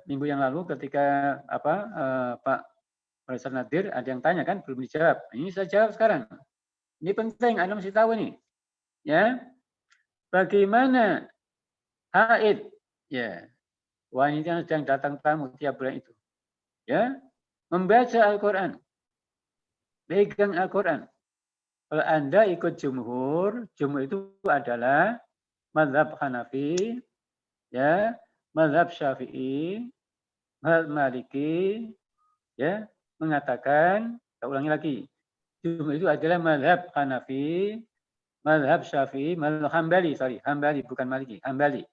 minggu yang lalu ketika Pak Profesor Nadir ada yang tanya kan belum dijawab. Ini saya jawab sekarang. Ini penting, Anda mesti tahu ini. Ya. Bagaimana haid? Ya. Wanita yang sedang datang tamu tiap bulan itu. Ya. Membaca Al-Quran. Pegang Al-Quran. Kalau Anda ikut jumhur itu adalah mazhab Hanafi, ya, mazhab Syafi'i, mazhab Maliki, ya, mengatakan, saya ulangi lagi, jumhur itu adalah mazhab Hanafi, mazhab Syafi'i, mazhab Hambali bukan Maliki, Hambali.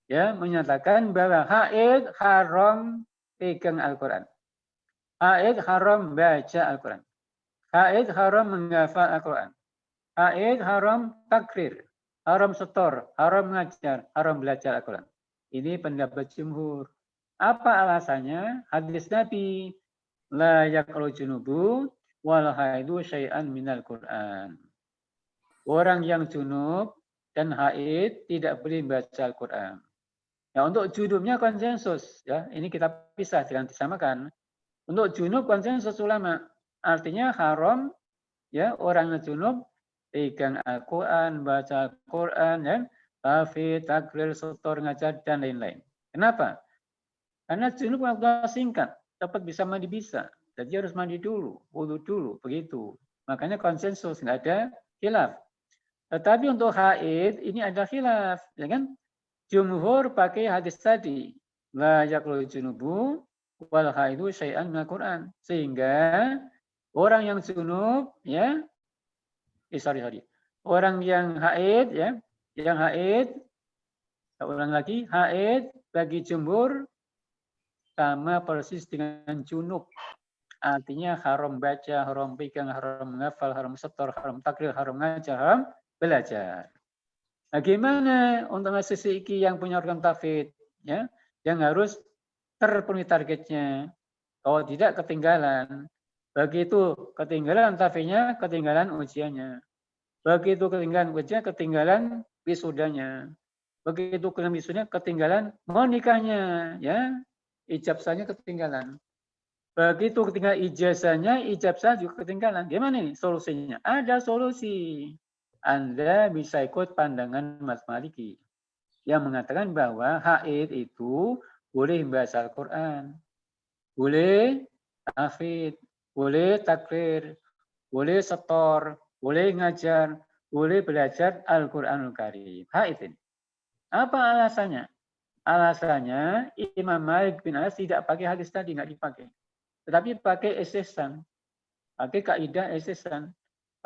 Ya, menyatakan bahwa haid haram pegang Al-Quran. Haid haram baca Al-Quran. Haid haram menghafal Al-Quran. Haid haram takrir, haram setor, haram mengajar, haram belajar Al-Quran. Ini pendapat jumhur. Apa alasannya? Hadis Nabi, la yaqulu junubu wal haidu syai'an minal Quran. Orang yang junub dan haid tidak boleh baca Al-Quran. Ya, untuk junubnya konsensus, ya. Ini kita pisah, jangan disamakan. Untuk junub konsensus ulama, artinya haram, ya, orang yang junub pegang Al-Quran, baca Al-Quran, ya, tahfidz, takrir, setor, ngajar dan lain-lain. Kenapa? Karena junub waktu singkat, cepat bisa mandi bisa. Jadi harus mandi dulu, wudu dulu, begitu. Makanya konsensus, nggak ada khilaf. Tetapi untuk haid ini ada khilaf, ya kan? Jumhur pakai hadis tadi, la yaqul junubu wal haidu syai'an minal Qur'an. Sehingga orang yang junub, ya, sorry. Orang yang haid, ya, yang haid, ulang lagi, haid bagi jumhur sama persis dengan junub. Artinya haram baca, haram pegang, haram menghafal, haram setor, haram takrir, haram ngajar, haram belajar. Bagaimana untuk mahasiswa yang punya organ tahfidz, ya, yang harus terpenuhi targetnya. Kalau tidak ketinggalan. Begitu ketinggalan tahfidznya, ketinggalan ujiannya. Begitu ketinggalan ujian, ketinggalan wisudanya. Begitu ketinggalan wisudanya, ketinggalan menikahnya, ya, ijazahnya ketinggalan. Begitu ketinggalan ijazahnya, ijazah juga ketinggalan. Gimana nih solusinya? Ada solusi. Anda bisa ikut pandangan Mas Maliki yang mengatakan bahwa haid itu boleh membaca Al-Quran, boleh tahfidz, boleh takrir, boleh setor, boleh ngajar, boleh belajar Al-Quranul Karim. Haid ini. Apa alasannya? Alasannya Imam Malik bin Anas tidak pakai hadis tadi, nggak dipakai. Tetapi pakai esesan, pakai kaidah esesan.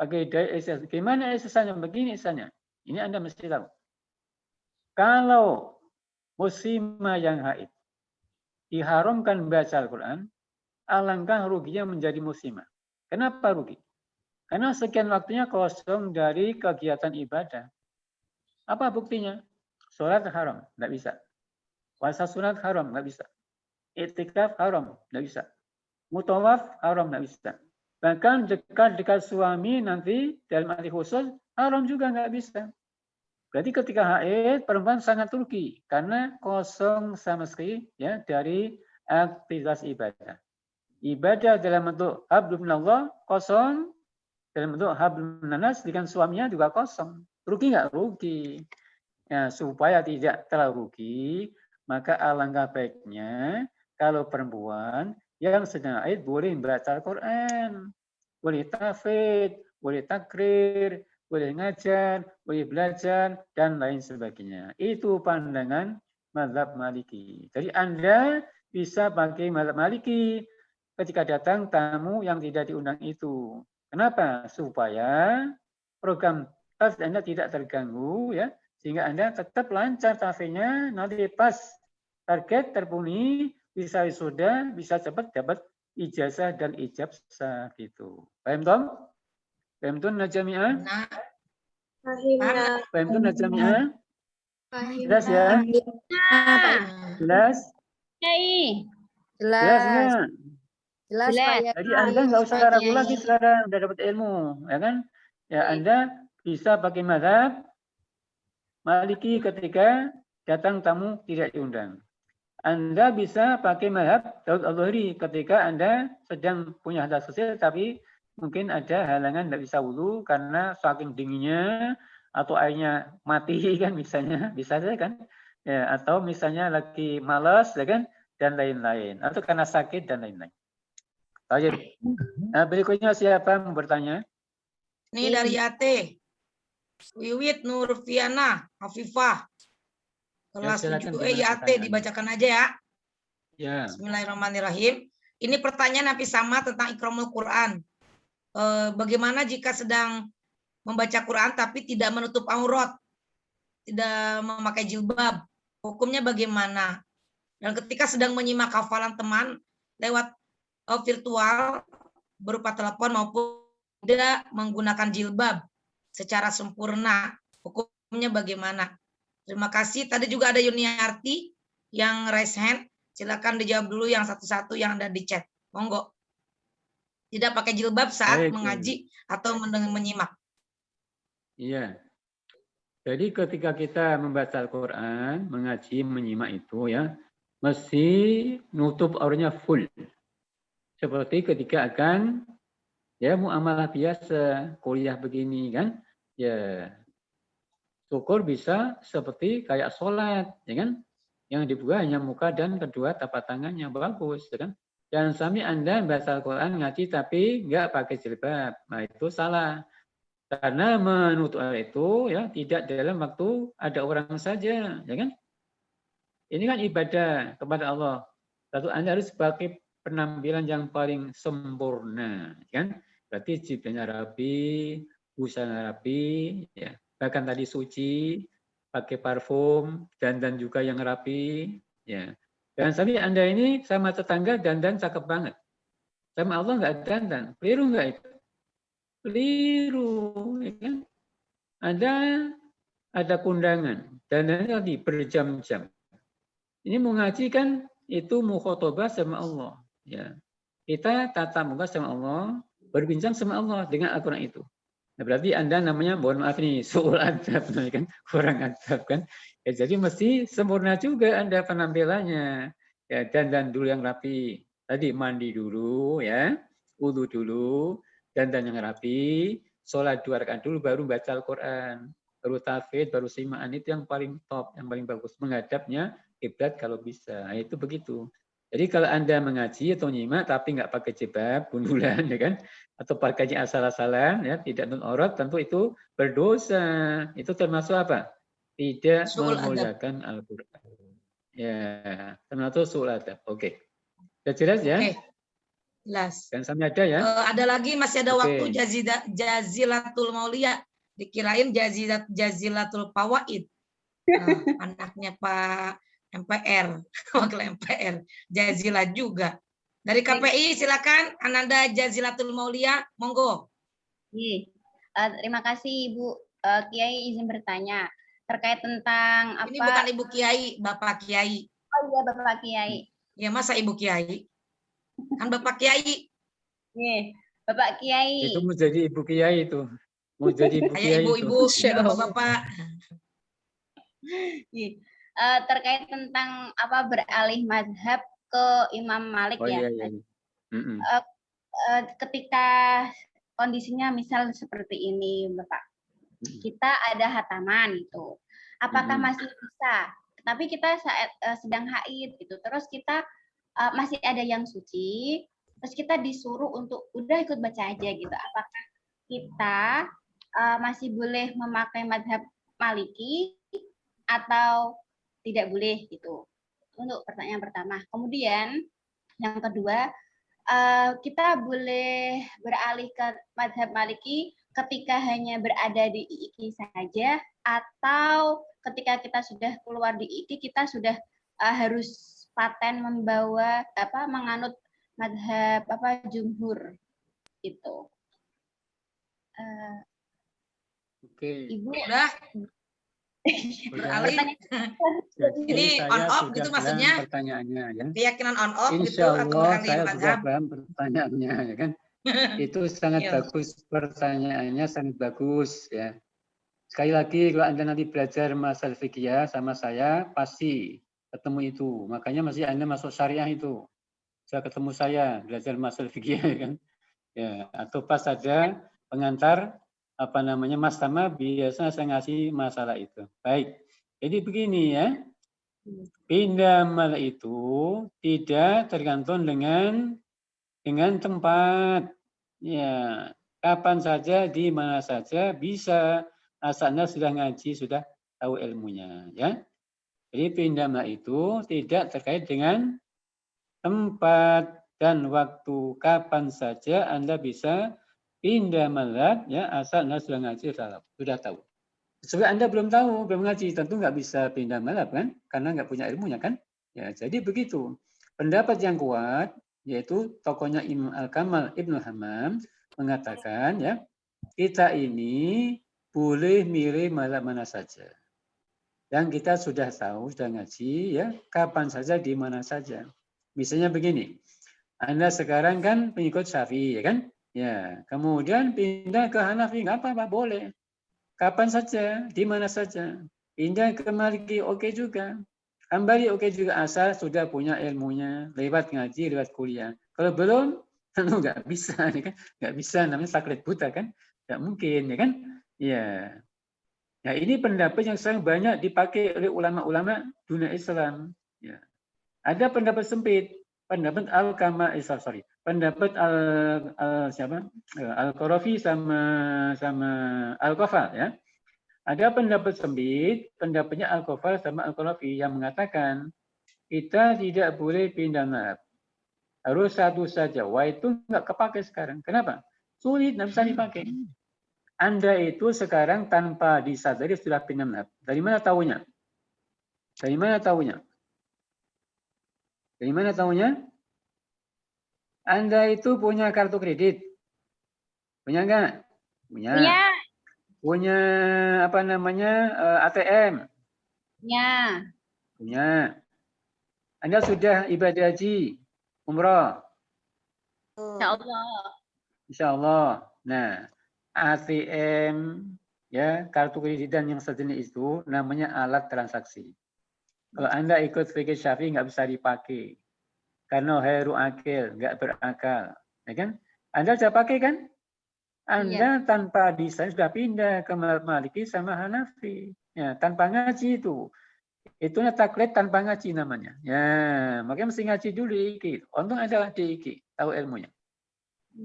Pakai daya esesan. Gimana esesannya? Begini esesannya. Ini Anda mesti tahu. Kalau muslimah yang haid diharamkan membaca Al-Quran, alangkah ruginya menjadi muslimah. Kenapa rugi? Karena sekian waktunya kosong dari kegiatan ibadah. Apa buktinya? Sholat haram, nggak bisa. Puasa sunat haram, nggak bisa. Iktikaf haram, nggak bisa. Mutawaf haram, nggak bisa. Bahkan dekat suami nanti dalam arti khusus haram juga nggak bisa. Berarti ketika haid perempuan sangat rugi karena kosong sama sekali, ya, dari aktivitas ibadah. Ibadah dalam bentuk hablum minallah kosong, dalam bentuk hablum minanas dengan suaminya juga kosong. Rugi nggak? Rugi. Ya, supaya tidak terlalu rugi, maka alangkah baiknya kalau perempuan yang sedang haid boleh membaca Al-Quran, boleh tahfidz, boleh takrir, boleh ngajar, boleh belajar, dan lain sebagainya. Itu pandangan mazhab Maliki. Jadi Anda bisa pakai mazhab Maliki ketika datang tamu yang tidak diundang itu. Kenapa? Supaya program tahfidz Anda tidak terganggu, ya, sehingga Anda tetap lancar tahfidznya, nanti pas target terpenuhi, bisa wisuda, bisa cepat dapat ijazah dan ijazah gitu. Paham Tom? Paham Tun Najamiah? Paham Tun Najamiah? Jelas ya? Jelas? Jelas nggak? Jelas, Pak Yai. Jadi Anda nggak usah ragu lagi sekarang, udah dapat ilmu, ya kan? Ya Anda bisa pakai mazhab Maliki ketika datang tamu tidak diundang. Anda bisa pakai mazhab Daud al-Zuhri ketika Anda sedang punya hadas kecil tapi mungkin ada halangan tidak bisa wudu karena saking dinginnya atau airnya mati kan misalnya, bisa saja kan? Ya, atau misalnya lagi malas ya kan, dan lain-lain, atau karena sakit dan lain-lain. Baik. Nah, berikutnya siapa mau bertanya? Ini dari Yate. Wiwit Nurfiana Afifah. Kelas 7 IAT dibacakan aja ya. Ya. Bismillahirrahmanirrahim. Ini pertanyaan Nabi sama tentang ikramul Quran. Bagaimana jika sedang membaca Quran tapi tidak menutup aurat, tidak memakai jilbab, hukumnya bagaimana? Dan ketika sedang menyimak hafalan teman lewat virtual berupa telepon maupun tidak menggunakan jilbab secara sempurna, hukumnya bagaimana? Terima kasih. Tadi juga ada Yuniarti yang raise hand. Silakan dijawab dulu yang satu-satu yang ada di chat. Monggo. Tidak pakai jilbab saat mengaji atau menyimak. Iya. Jadi ketika kita membaca Al-Quran, mengaji, menyimak itu ya, mesti nutup auratnya full. Seperti ketika akan ya muamalah biasa, kuliah begini kan, ya syukur bisa seperti kayak sholat, ya kan? Yang dibuka hanya muka dan kedua tapak tangannya, bagus, ya kan? Jangan sampai Anda baca Al-Quran ngaji tapi nggak pakai jilbab. Nah, itu salah. Karena menutup itu ya tidak dalam waktu ada orang saja, ya kan? Ini kan ibadah kepada Allah. Lalu Anda harus pakai penampilan yang paling sempurna, kan? Berarti jilbabnya rapi, busana rapi, ya. Bahkan tadi suci, pakai parfum, dandan juga yang rapi, ya. Dan sampai Anda ini sama tetangga dandan cakep banget. Sama Allah nggak dandan, keliru nggak itu? Keliru, ya kan? Ada kundangan, dandannya tadi berjam-jam. Ini mau ngaji kan itu mukhotobah sama Allah. Ya. Kita tatap muka sama Allah, berbincang sama Allah dengan Al-Quran itu. Nah, berarti Anda namanya, mohon maaf nih, su'ul adab, kan? Kurang adab kan. Ya, jadi mesti sempurna juga Anda penampilannya. Ya, dandan dulu yang rapi. Tadi mandi dulu, ya, wudu dulu, dandan yang rapi, sholat 2 rakaat dulu, baru baca Al-Quran. Baru tafid, baru simaan, itu yang paling top, yang paling bagus. Menghadapnya kiblat kalau bisa. Nah, itu begitu. Jadi kalau Anda mengaji atau nyimak tapi nggak pakai jilbab, gundulan, ya kan? Atau pakainya asal-asalan, ya, tidak nun aurat, tentu itu berdosa. Itu termasuk apa? Tidak memuliakan Al-Quran. Ya, termasuk su'ul adab. Oke. Sudah jelas ya? Oke. Jelas. Dan sampai ada ya? Ada lagi, masih ada waktu Jazilatul Maulia. Dikirain Jazilatul Fawaid. Anaknya Pak MPR, wakil MPR, Jazila juga. Dari KPI silakan Ananda Jazilatul Maulia, monggo. Terima kasih Ibu Kiai, izin bertanya terkait tentang apa? Ini bukan Ibu Kiai, Bapak Kiai. Oh iya, Bapak Kiai. Ya masa Ibu Kiai? Kan Bapak Kiai. Nih, Bapak Kiai. Itu mau jadi Ibu Kiai itu. Mau jadi Ibu Kiai. Ibu-ibu, Bapak-bapak. Terkait tentang apa beralih mazhab ke Imam Malik ya. Iya. Ketika kondisinya misal seperti ini, Bapak, kita ada hataman itu, apakah masih bisa? Tapi kita saat sedang haid gitu, terus kita masih ada yang suci, terus kita disuruh untuk udah ikut baca aja gitu. Apakah kita masih boleh memakai mazhab Maliki atau tidak boleh gitu. Untuk pertanyaan pertama. Kemudian yang kedua, kita boleh beralih ke mazhab Maliki ketika hanya berada di IIKI saja, atau ketika kita sudah keluar di IIKI kita sudah harus paten membawa menganut mazhab jumhur gitu. Oke. Ibu udah beralih. Ini on off gitu maksudnya? Pertanyaannya ya. Keyakinan on off gitu Insya atau Allah saya sudah paham pertanyaannya ya kan. Itu sangat bagus pertanyaannya, sangat bagus ya. Sekali lagi kalau Anda nanti belajar masalah fikih sama saya pasti ketemu itu. Makanya masih Anda masuk syariah itu. Saya ketemu saya belajar masalah fikih ya kan. Ya, atau pas ada pengantar Mas Tama, biasanya saya ngasih masalah itu. Baik, jadi begini ya, pindah mal itu tidak tergantung dengan tempat. Ya, kapan saja, di mana saja bisa, asalnya sudah ngaji, sudah tahu ilmunya. Ya, jadi pindah mal itu tidak terkait dengan tempat dan waktu, kapan saja Anda bisa pindah mazhab ya, asal Anda sudah ngaji, sudah tahu. Sebab Anda belum tahu, belum ngaji, tentu nggak bisa pindah mazhab kan, karena nggak punya ilmunya kan. Ya, jadi begitu. Pendapat yang kuat yaitu tokohnya Imam Al-Kamal Ibnu Hammam mengatakan ya, kita ini boleh milih mazhab mana saja. Yang kita sudah tahu, sudah ngaji ya, kapan saja, di mana saja. Misalnya begini, Anda sekarang kan pengikut Syafi'i ya kan? Ya, kemudian pindah ke Hanafi, nggak apa-apa, boleh. Kapan saja, di mana saja. Pindah ke Maliki, oke juga. Hambali oke juga, asal sudah punya ilmunya, lewat ngaji, lewat kuliah. Kalau belum, tentu nggak bisa, ya kan? Nggak bisa, namanya taklid buta kan? Nggak mungkin, ya kan? Ya. Nah, ini pendapat yang sangat banyak dipakai oleh ulama-ulama dunia Islam. Ya. Ada pendapat sempit, pendapat pendapat Al-Qarafi sama Al-Qafal ya. Ada pendapat sempit, pendapatnya Al-Qafal sama Al-Qarafi yang mengatakan kita tidak boleh pindah mazhab. Harus satu saja. Wah, itu nggak kepakai sekarang. Kenapa? Sulit, nggak bisa dipakai. Anda itu sekarang tanpa disadari sudah pindah mazhab. Dari mana tahunya? Dari mana tahunya? Dari mana tahunya? Anda itu punya kartu kredit. Punya nggak? Punya. Punya. Punya apa namanya? ATM. Punya. Punya. Anda sudah ibadah haji, umrah. Insya Allah. Insya Allah. Nah, ATM, ya kartu kredit dan yang sejenis itu namanya alat transaksi. Kalau Anda ikut fikih Syafi'i nggak bisa dipakai. Karena heru akil, nggak berakal. Ya kan? Anda sudah pakai kan? Anda tanpa desain sudah pindah ke Maliki sama Hanafi. Ya, tanpa ngaji itu. Itu taklid tanpa ngaji namanya. Ya, makanya mesti ngaji dulu iki. Untung adalah di iki, tahu ilmunya.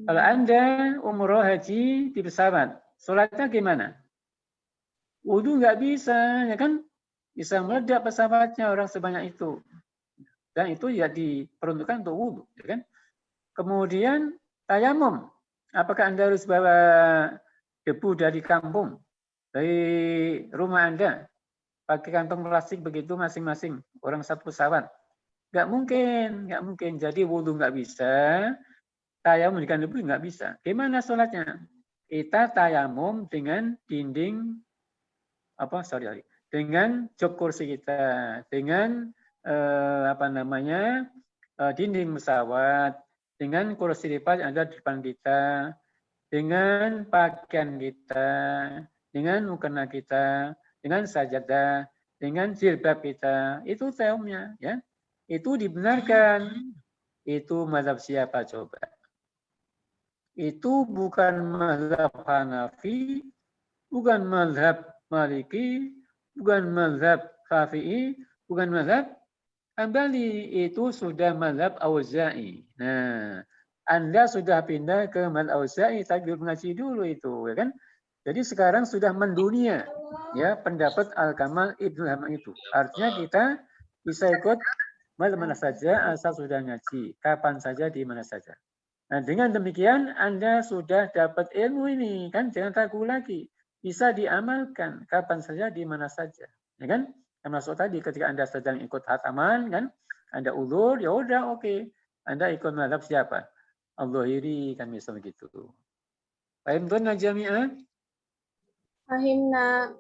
Kalau Anda umroh haji di pesawat, sholatnya gimana? Wudu nggak bisa, ya kan? Bisa meledak pesawatnya orang sebanyak itu. Dan itu ya diperuntukkan untuk wudu, ya kan? Kemudian tayamum. Apakah Anda harus bawa debu dari kampung, dari rumah Anda, pakai kantong plastik begitu masing-masing, orang satu pesawat? Nggak mungkin, nggak mungkin. Jadi wudu nggak bisa, tayamum dengan debu nggak bisa. Gimana sholatnya? Kita tayamum dengan dinding, dengan jok kursi kita, dengan dinding pesawat, dengan kursi lipat yang ada di depan kita, dengan pakaian kita, dengan mukena kita, dengan sajadah, dengan jilbab kita, itu tayamumnya, ya. Itu dibenarkan. Itu mazhab siapa coba? Itu bukan mazhab Hanafi, bukan mazhab Maliki, bukan mazhab Syafi'i, bukan mazhab Hambali, itu sudah mazhab Auza'i. Nah, Anda sudah pindah ke mazhab Auza'i, tapi belum ngaji dulu itu, ya kan? Jadi sekarang sudah mendunia, ya, pendapat Al-Kamal Ibnu Hammam itu. Artinya kita bisa ikut mazhab mana saja asal sudah ngaji, kapan saja di mana saja. Nah, dengan demikian Anda sudah dapat ilmu ini, kan? Jangan ragu lagi. Bisa diamalkan kapan saja di mana saja, ya kan? Termasuk tadi ketika Anda sedang ikut khataman, kan? Anda ulur, ya udah oke. Anda ikut mazhab siapa? Al-Zahiri, kan misalnya gitu. Paham tuan jami'ah? Fahimna.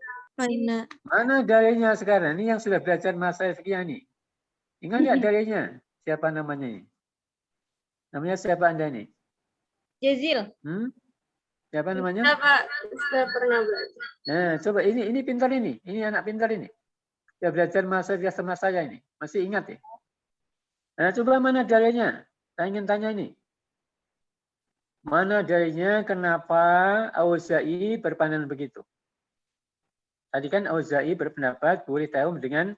Mana dalilnya sekarang? Ini yang sudah belajar masa fikih ini. Ingat nggak dalilnya? Siapa namanya ini? Namanya siapa Anda ini? Jazil. Siapa namanya? Saya pernah belajar. Nah, coba ini pintar ini. Ini anak pintar ini. Dia belajar masa dia sama saya ini. Masih ingat ya? Nah, coba mana dalilnya? Saya ingin tanya ini. Mana dalilnya kenapa Auza'i berpandangan begitu? Tadi kan Auza'i berpendapat boleh tayamum dengan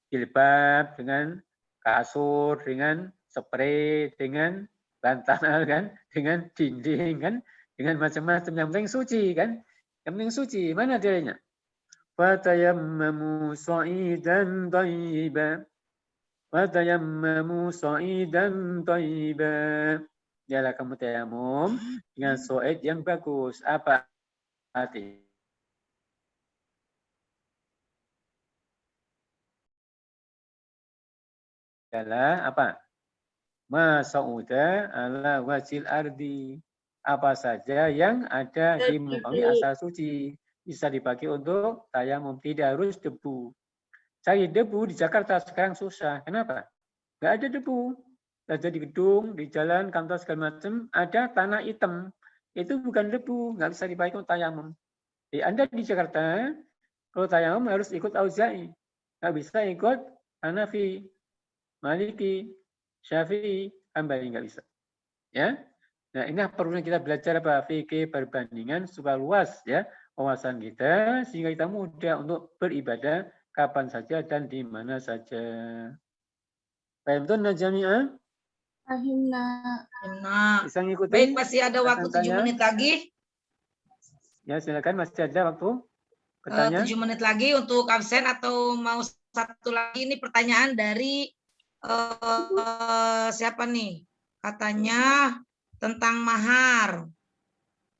jilbab, dengan kasur, dengan spray, dengan bantal, kan? Dengan dinding, kan? Dengan macam-macam. Yang penting suci, kan? Yang penting suci. Mana dalilnya? Fatayammamu sa'idan thayyiban. Fatayammamu sa'idan thayyiban. Yalah kamu tayamum dengan so'id yang bagus. Apa arti? Yalah apa? Ma sa'uda ala wajil ardi. Apa saja yang ada di muka asal suci. Bisa dipakai untuk tayamum, tidak harus debu. Cari debu di Jakarta sekarang susah. Kenapa? Nggak ada debu. Ada di gedung, di jalan, kantor segala macam, ada tanah hitam. Itu bukan debu, nggak bisa dipakai untuk tayamum. Jadi Anda di Jakarta, kalau tayamum harus ikut Auza'i. Nggak bisa ikut Hanafi, Maliki, Syafi'i, Hambali, nggak bisa. Ya. Nah, ini perlu kita belajar apa? Fikih perbandingan supaya luas ya wawasan kita sehingga kita mudah untuk beribadah kapan saja dan di mana saja. Fahimtunna jami'an? Fahimna. Nah, Bisa ngikutin? baik, masih ada waktu Akan 7 tanya? menit lagi. Ya, silakan, masih ada waktu. Bertanya. 7 menit lagi untuk absen atau mau satu lagi. Ini pertanyaan dari siapa nih? Katanya tentang mahar.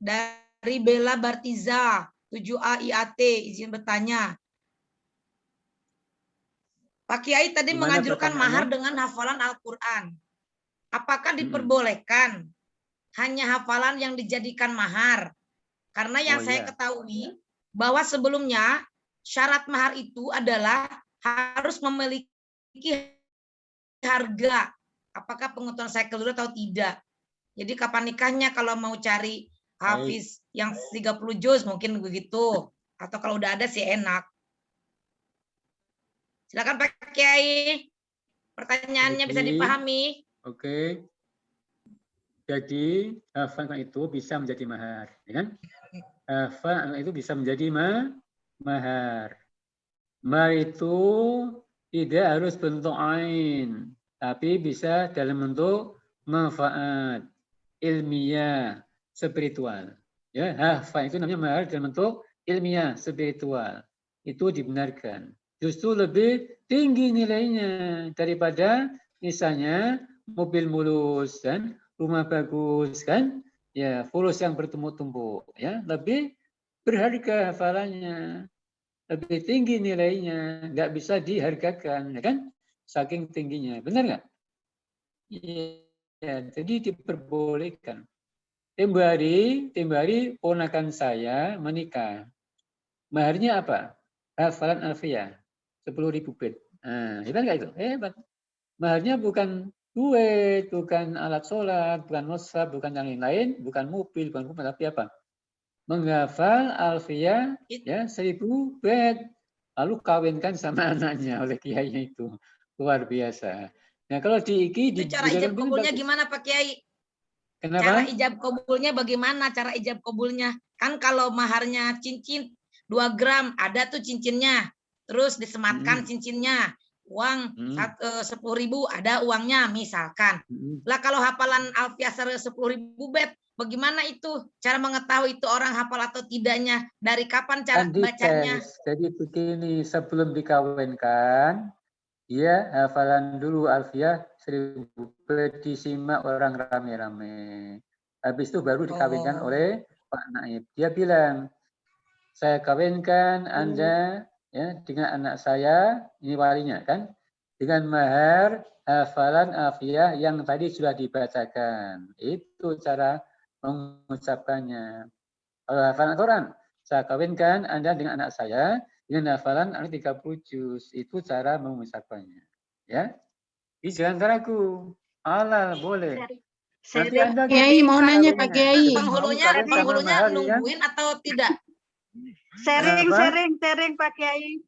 Dari Bella Bartiza, 7A IAT, izin bertanya. Pak Kiai tadi Gimana menganjurkan pertanyaannya? mahar dengan hafalan Al-Quran. Apakah Mm-mm. diperbolehkan hanya hafalan yang dijadikan mahar? Karena yang Oh, saya iya. ketahui bahwa sebelumnya syarat mahar itu adalah harus memiliki harga. Apakah pengetahuan saya keliru atau tidak? Jadi kapan nikahnya kalau mau cari hafiz yang 30 juz mungkin begitu. Atau kalau udah ada sih enak. Silakan Pak Kiai. Pertanyaannya bisa Jadi, dipahami. Oke. Jadi hafalan itu bisa menjadi mahar, ya kan? Hafalan itu bisa menjadi mahar. Mahar itu tidak harus bentuk ain, tapi bisa dalam bentuk manfaat ilmiah, spiritual. Ya, hafalan itu namanya mahar dalam bentuk ilmiah, spiritual. Itu dibenarkan. Justru lebih tinggi nilainya daripada misalnya mobil mulus kan, rumah bagus kan, ya fulus yang bertumpuk-tumpuk, ya lebih berharga hafalannya, lebih tinggi nilainya, nggak bisa dihargakan, ya kan, saking tingginya, benar nggak? Ya, jadi diperbolehkan. Tempo hari ponakan saya menikah, maharnya apa? Hafalan alfiyah. 10.000 bait. Nah, hebat nggak itu? Hebat. Maharnya bukan duit, bukan alat sholat, bukan mushaf, bukan yang lain-lain, bukan mobil, bukan rumah, tapi apa? Menghafal alfiyah ya 1000 bait. Lalu kawinkan sama anaknya oleh kiainya itu. Luar biasa. Nah, kalau di IKI Itu cara ijab kabulnya gimana Pak Kiai? Kenapa? Cara ijab kabulnya bagaimana? Cara ijab kabulnya? Kan kalau maharnya cincin 2 gram, ada tuh cincinnya. Terus disematkan cincinnya. Uang 10.000 ada uangnya misalkan. Lah kalau hafalan alfiyah 10.000 bait, bagaimana itu? Cara mengetahui itu orang hafal atau tidaknya? Dari kapan cara bacanya? Jadi begini, sebelum dikawinkan, dia hafalan dulu alfiyah 1000 bait, disimak orang rame-rame. Habis itu baru dikawinkan oleh Pak Naib. Dia bilang, saya kawinkan Anda ya dengan anak saya, ini walinya kan, dengan mahar hafalan alfiyah yang tadi sudah dibacakan. Itu cara mengucapkannya. Kalau hafalan Quran, saya kawinkan Anda dengan anak saya dengan hafalan 30 juz. Itu cara mengucapkannya. Ya, ini jangan ragu. Halal boleh. Nanti Anda Kiai mau nanya Pak Kiai. Penghulunya nungguin atau tidak? Sharing Pak Kiai.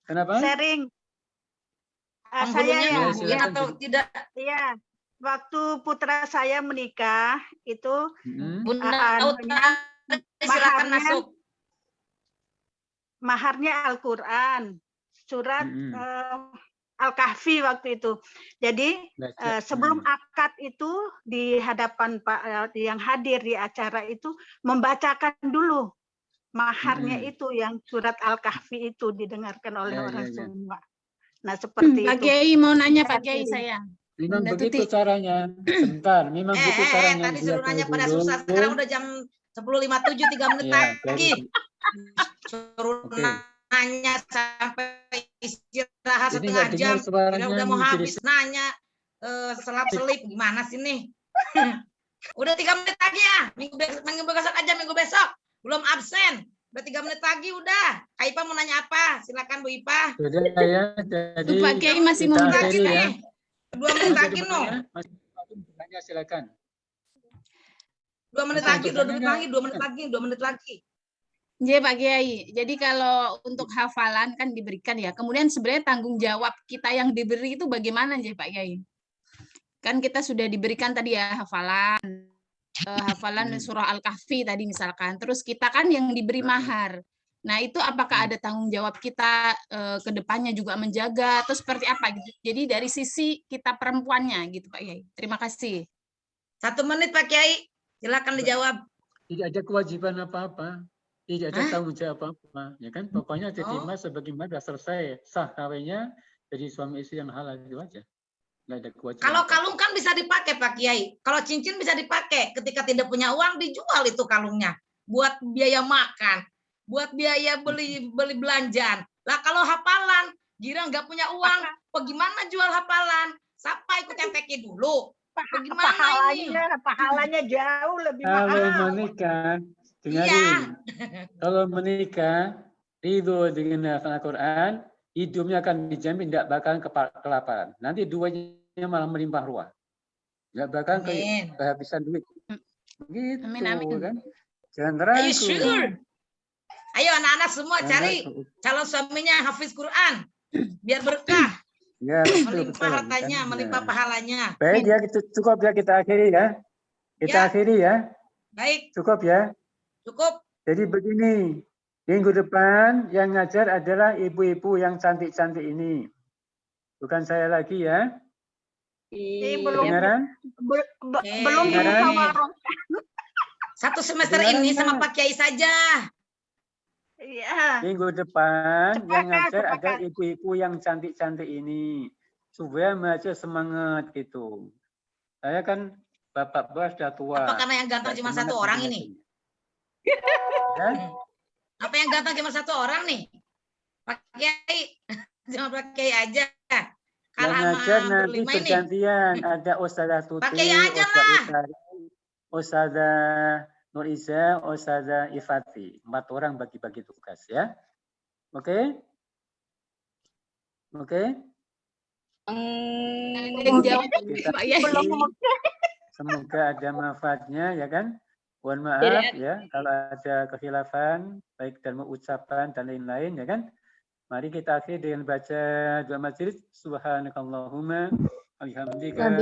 Kenapa? Sharing. Saya ya, nungguin atau tidak? Iya. Waktu putra saya menikah itu Bunda silakan masuk. Maharnya Al-Quran, surat Al-Kahfi waktu itu. Jadi sebelum akad itu di hadapan Pak yang hadir di acara itu membacakan dulu maharnya itu yang surat Al-Kahfi itu didengarkan oleh orang semua. Nah seperti Pak itu. Kiai mau nanya Pak Kiai saya. Memang begitu caranya. Bentar, memang begitu caranya. Tadi suruh nanya pada susah, sekarang udah jam 10.57, 3 menit lagi. Suruh nanya sampai istirahat setengah jam. Udah mau habis nanya selap-selip gimana sih nih? Udah 3 menit lagi ya. Minggu besok aja, minggu besok. Belum absen. Udah 3 menit lagi udah. Kak Ipa mau nanya apa? Silakan Bu Ipa. Sudah ya. Jadi Pak Kiai masih mau akhiri ya. 2 menit lagi no. Masih silakan. 2 menit lagi, 2 menit lagi, 2 menit lagi, 2 menit lagi. Iya Pak Kiai. Jadi kalau untuk hafalan kan diberikan ya. Kemudian sebenarnya tanggung jawab kita yang diberi itu bagaimana ya Pak Kiai? Kan kita sudah diberikan tadi ya hafalan surah Al-Kahfi tadi misalkan. Terus kita kan yang diberi mahar. Nah, itu apakah ada tanggung jawab kita ke depannya juga menjaga atau seperti apa gitu. Jadi dari sisi kita perempuannya gitu Pak Kiai. Terima kasih. 1 menit Pak Kiai, silakan dijawab. Tidak ada kewajiban apa-apa, tidak ada tanggung jawab apa-apa, ya kan? Pokoknya diterima sebagaimana sudah selesai sah kawinnya, jadi suami istri yang halal itu aja. Nggak ada kewajiban. Kalau kalung kan bisa dipakai Pak Kiai. Kalau cincin bisa dipakai. Ketika tidak punya uang dijual itu kalungnya buat biaya makan, buat biaya beli belanjaan. Lah kalau hafalan, gira nggak punya uang, bagaimana jual hafalan? Siapa ikut MTQ dulu? Bagaimana ini? Pahalanya jauh lebih mahal. Kalau menikah, dengarin. Kalau menikah, ridho dengan Al-Quran, hidupnya akan dijamin tidak bakal kelaparan. Nanti duanya malah melimpah ruah. Tidak bakal kehabisan duit. Gitu kan. Jangan ragu. Sure? Ayo anak-anak semua cari calon suaminya hafiz Quran. Biar berkah. Ya, melimpah hartanya, melimpah pahalanya. Baik ya, cukup ya kita akhiri ya. Kita akhiri ya. Baik. Cukup ya. Cukup. Jadi begini, minggu depan yang ngajar adalah ibu-ibu yang cantik-cantik ini. Bukan saya lagi ya. Beneran? Belum sama 1 semester ini sama Pak Kiai saja. Iya. Minggu depan yang ngajar cepat. ada ibu-ibu yang cantik-cantik ini. Supaya mengajar semangat gitu. Saya kan bapak sudah tua. Apa karena yang ganteng cuma 1 orang ini? Ya? Apa yang ganteng cuma 1 orang nih? Pak Kiai. Cuma Pak Kiai aja. Yang ngajar nanti bergantian. Ada Ustazah Tuti, Ustazah Nur Iza, Ustazah Ifati. 4 orang bagi-bagi tugas ya. Oke? Oke? Semoga ada manfaatnya ya kan? Mohon maaf ya kalau ada kekhilafan baik dalam ucapan dan lain-lain ya kan? Mari kita akhiri dengan baca doa majelis. Subhanakallahumma alhamdulillah.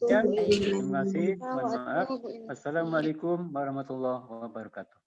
Terima kasih. Mohon maaf. Assalamualaikum warahmatullahi wabarakatuh.